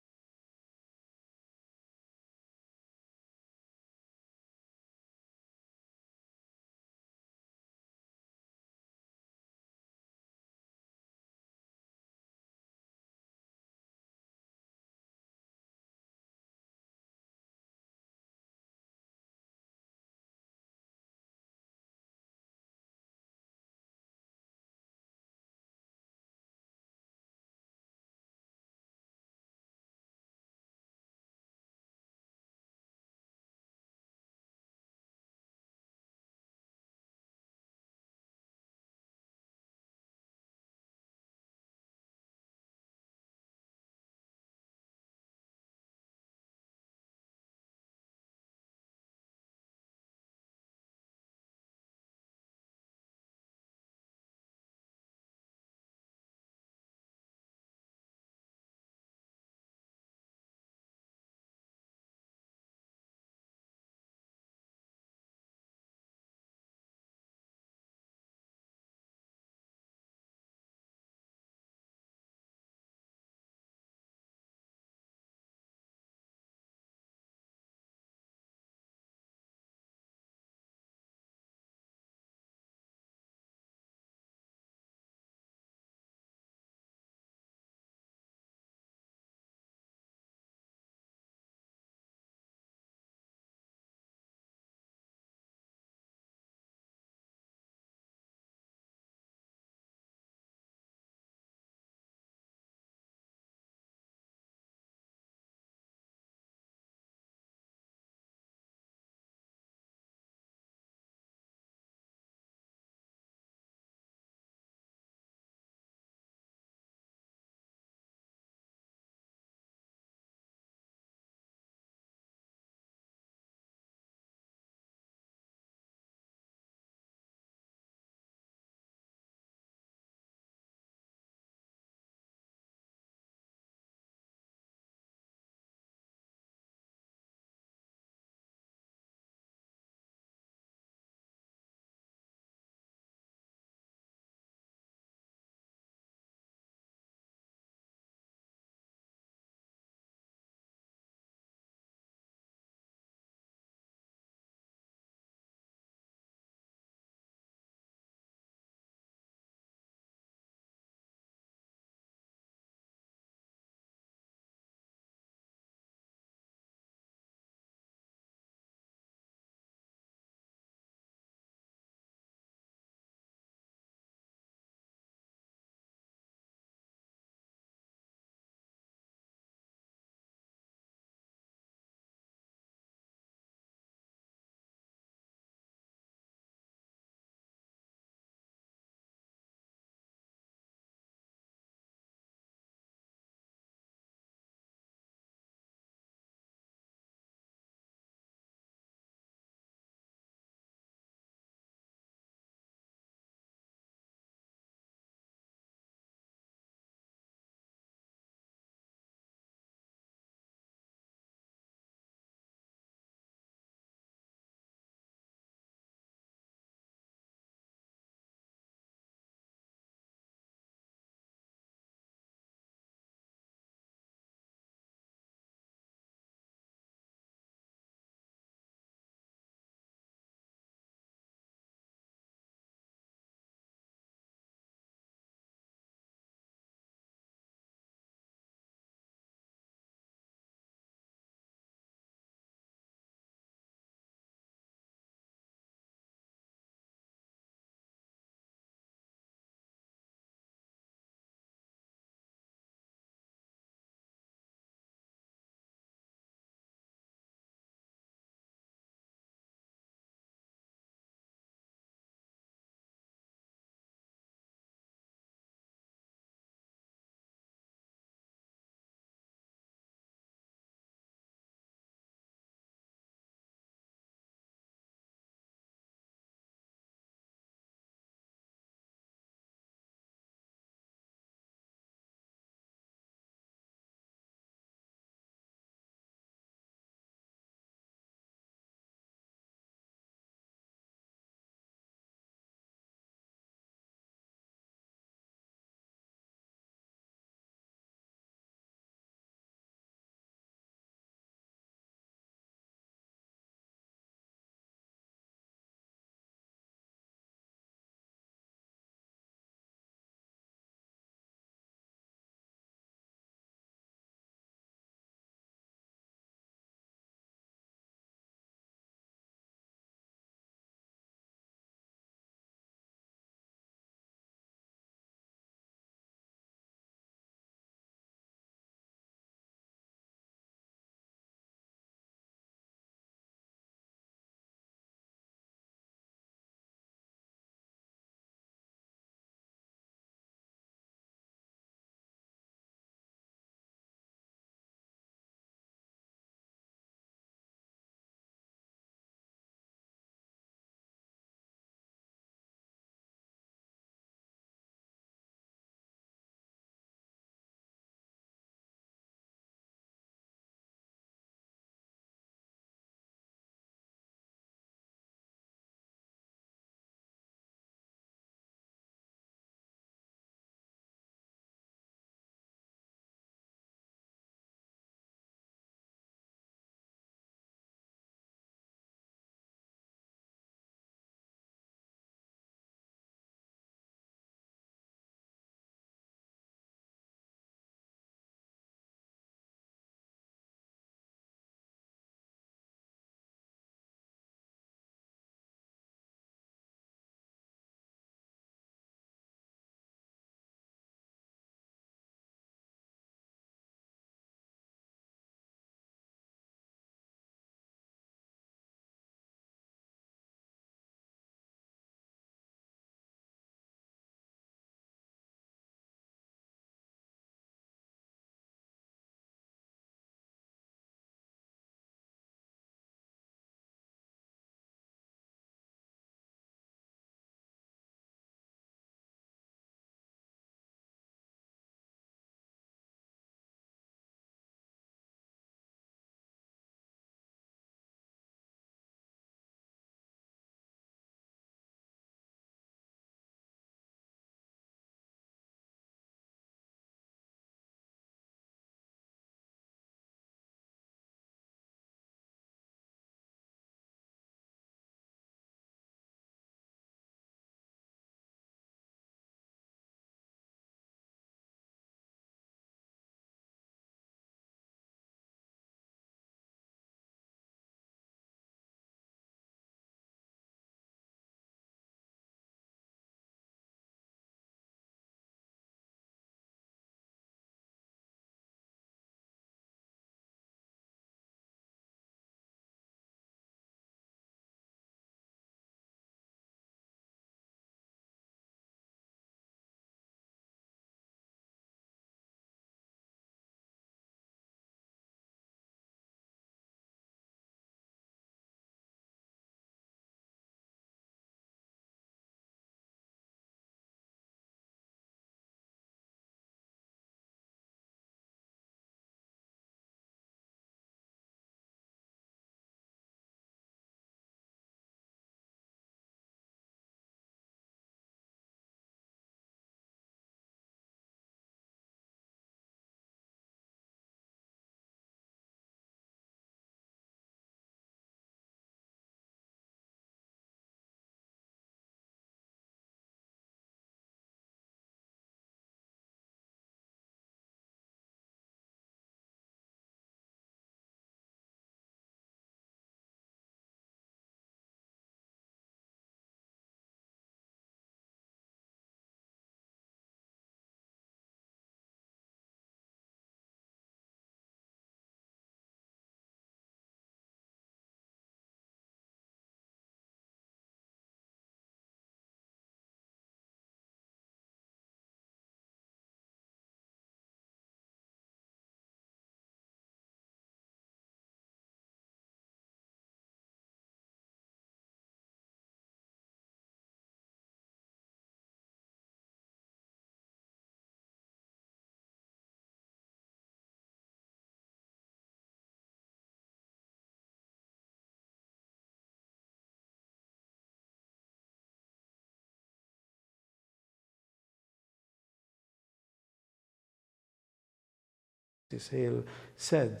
Hale said,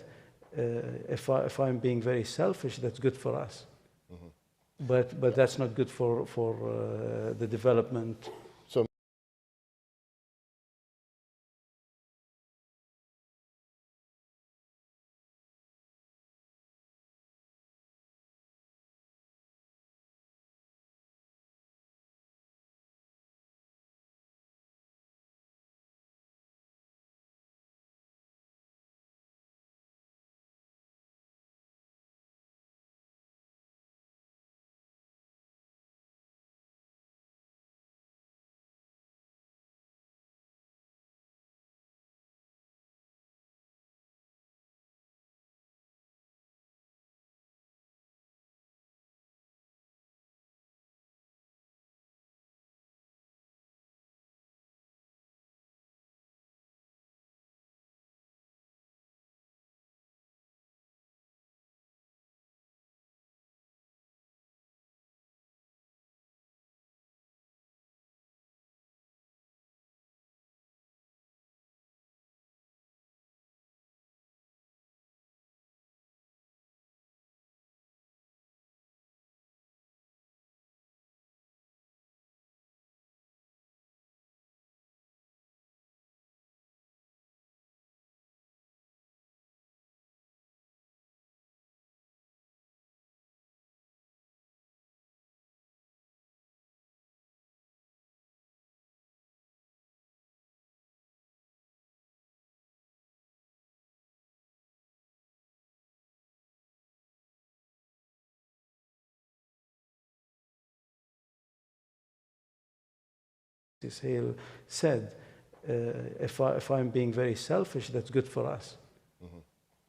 if I'm being very selfish, that's good for us. But that's not good for the development. So Hale said, if I'm being very selfish, that's good for us.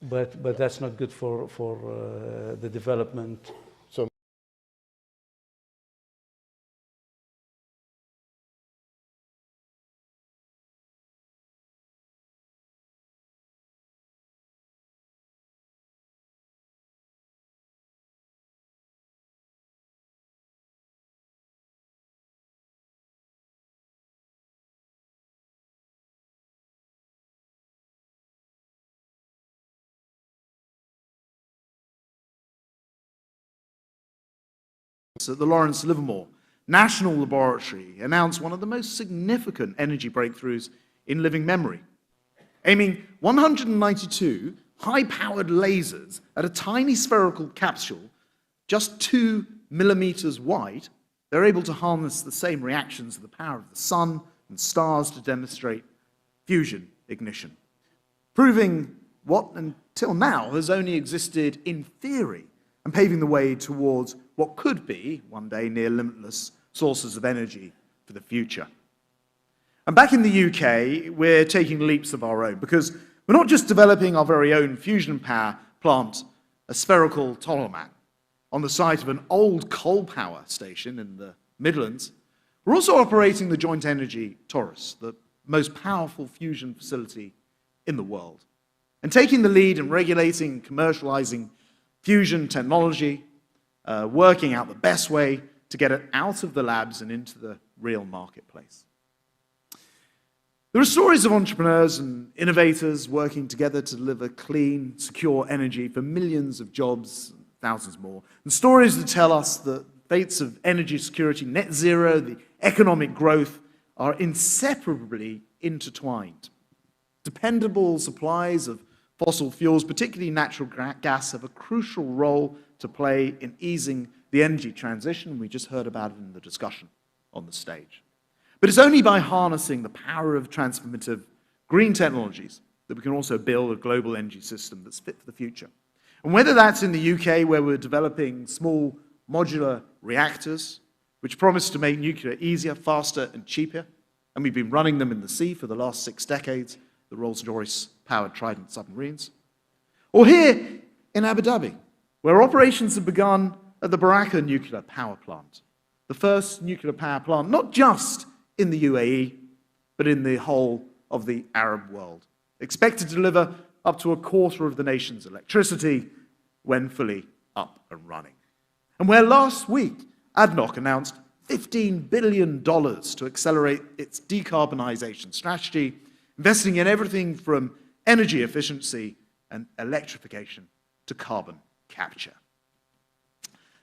But that's not good for the development. So at the Lawrence Livermore National Laboratory announced one of the most significant energy breakthroughs in living memory. Aiming 192 high-powered lasers at a tiny spherical capsule just 2 millimeters wide, they're able to harness the same reactions of the power of the sun and stars to demonstrate fusion ignition, proving what until now has only existed in theory and paving the way towards what could be, one day, near limitless sources of energy for the future. And back in the UK, we're taking leaps of our own, because we're not just developing our very own fusion power plant, a spherical Toloman, on the site of an old coal power station in the Midlands. We're also operating the Joint Energy Torus, the most powerful fusion facility in the world, and taking the lead in regulating and commercializing fusion technology, working out the best way to get it out of the labs and into the real marketplace. There are stories of entrepreneurs and innovators working together to deliver clean, secure energy for millions of jobs, thousands more, and stories that tell us the fates of energy security, net zero, the economic growth are inseparably intertwined. Dependable supplies of fossil fuels, particularly natural gas, have a crucial role to play in easing the energy transition. We just heard about it in the discussion on the stage. But it's only by harnessing the power of transformative green technologies that we can also build a global energy system that's fit for the future. And whether that's in the UK, where we're developing small modular reactors, which promise to make nuclear easier, faster, and cheaper, and we've been running them in the sea for the last 6 decades, the Rolls-Royce-powered Trident submarines, or here in Abu Dhabi, where operations have begun at the Baraka nuclear power plant, the first nuclear power plant, not just in the UAE, but in the whole of the Arab world, expected to deliver up to a quarter of the nation's electricity when fully up and running. And where last week ADNOC announced $15 billion to accelerate its decarbonization strategy, investing in everything from energy efficiency, and electrification to carbon capture.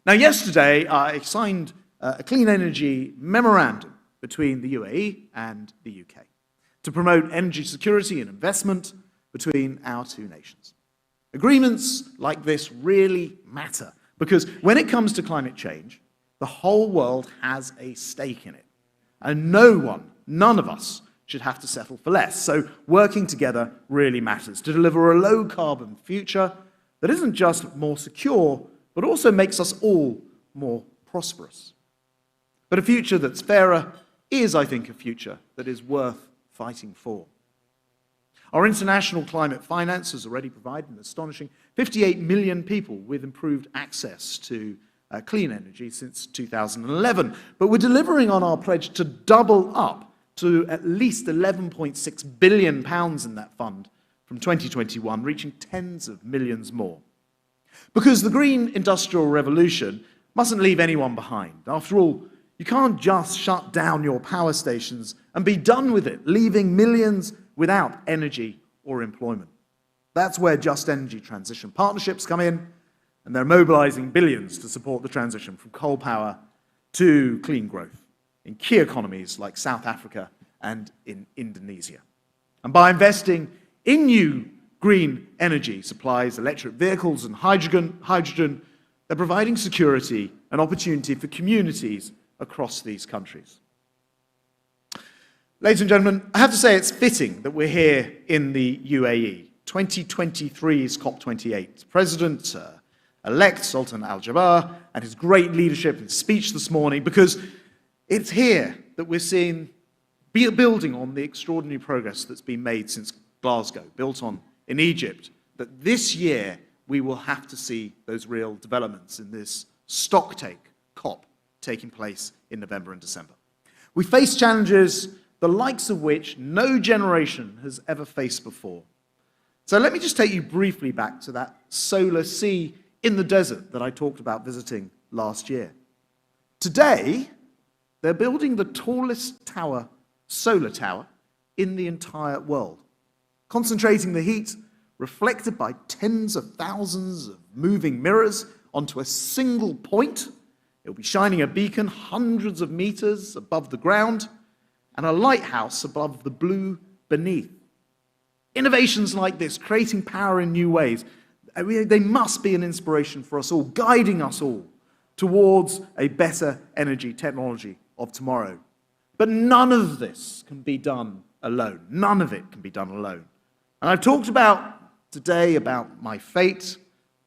Now, yesterday, I signed a clean energy memorandum between the UAE and the UK to promote energy security and investment between our two nations. Agreements like this really matter because when it comes to climate change, the whole world has a stake in it. And none of us should have to settle for less. So working together really matters to deliver a low-carbon future that isn't just more secure, but also makes us all more prosperous. But a future that's fairer is, I think, a future that is worth fighting for. Our international climate finance has already provided an astonishing 58 million people with improved access to clean energy since 2011. But we're delivering on our pledge to double up to at least £11.6 billion in that fund from 2021, reaching tens of millions more. Because the green industrial revolution mustn't leave anyone behind. After all, you can't just shut down your power stations and be done with it, leaving millions without energy or employment. That's where Just Energy Transition Partnerships come in, and they're mobilizing billions to support the transition from coal power to clean growth in key economies like South Africa and in Indonesia. And by investing in new green energy supplies, electric vehicles and hydrogen, they're providing security and opportunity for communities across these countries. Ladies and gentlemen, I have to say it's fitting that we're here in the UAE. 2023's COP28. President-elect Sultan Al Jaber and his great leadership and speech this morning, because it's here that we're seeing building on the extraordinary progress that's been made since Glasgow, built on in Egypt, that this year we will have to see those real developments in this stocktake COP taking place in November and December. We face challenges the likes of which no generation has ever faced before. So let me just take you briefly back to that solar sea in the desert that I talked about visiting last year. Today, they're building the tallest tower, solar tower, in the entire world, concentrating the heat reflected by tens of thousands of moving mirrors onto a single point. It'll be shining a beacon hundreds of meters above the ground and a lighthouse above the blue beneath. Innovations like this, creating power in new ways, they must be an inspiration for us all, guiding us all towards a better energy technology of tomorrow. But none of this can be done alone. None of it can be done alone. And I've talked about today about my fate,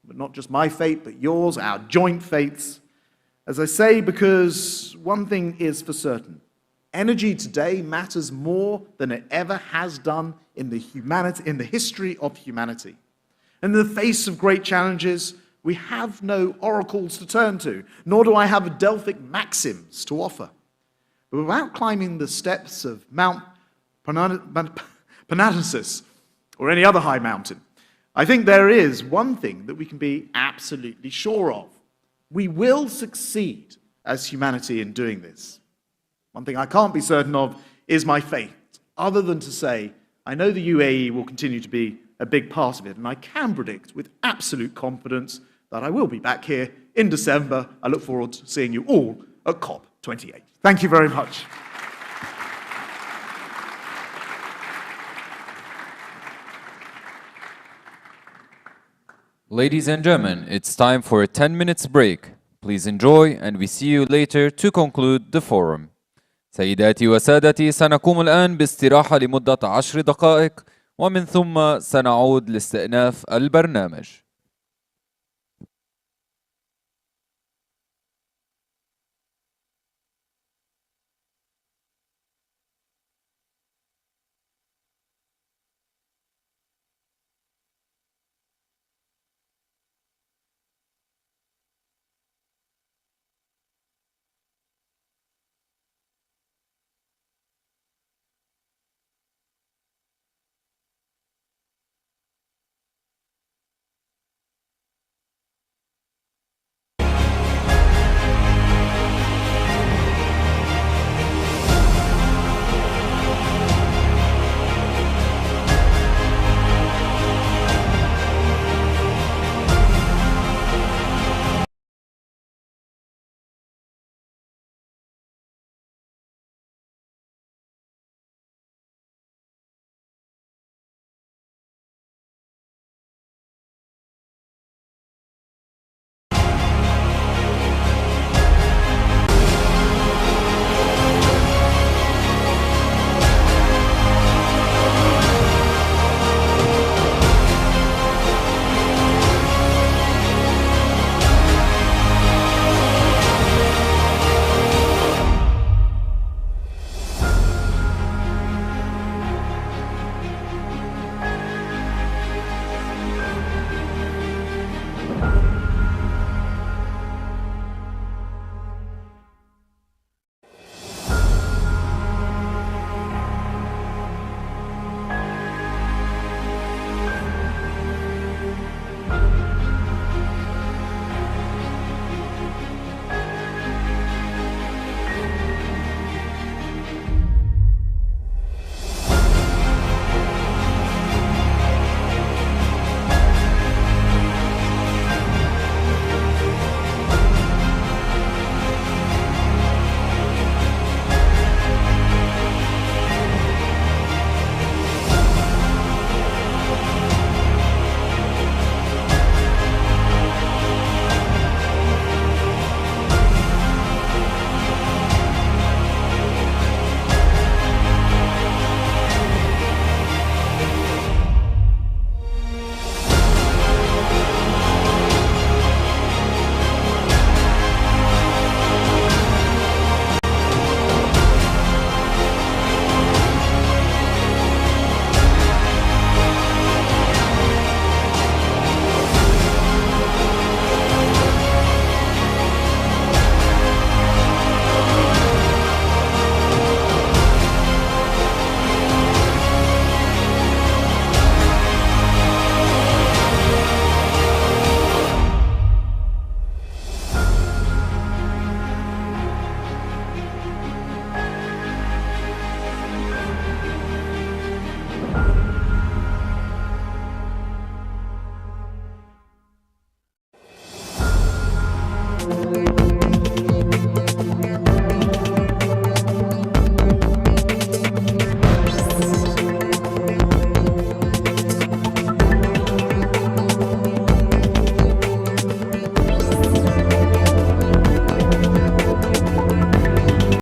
but not just my fate, but yours, our joint fates. As I say, because one thing is for certain. Energy today matters more than it ever has done in the history of humanity. In the face of great challenges, we have no oracles to turn to, nor do I have Delphic maxims to offer. But without climbing the steps of Mount Parnassus or any other high mountain, I think there is one thing that we can be absolutely sure of. We will succeed as humanity in doing this. One thing I can't be certain of is my faith, other than to say, I know the UAE will continue to be a big part of it, and I can predict with absolute confidence that I will be back here in December. I look forward to seeing you all at COP28. Thank you very much. Ladies and gentlemen, it's time for a 10 minutes break. Please enjoy and we see you later to conclude the forum. سيداتي وسادتي، سنقوم الآن باستراحة لمدة 10 دقائق ومن ثم سنعود لاستئناف البرنامج. Live.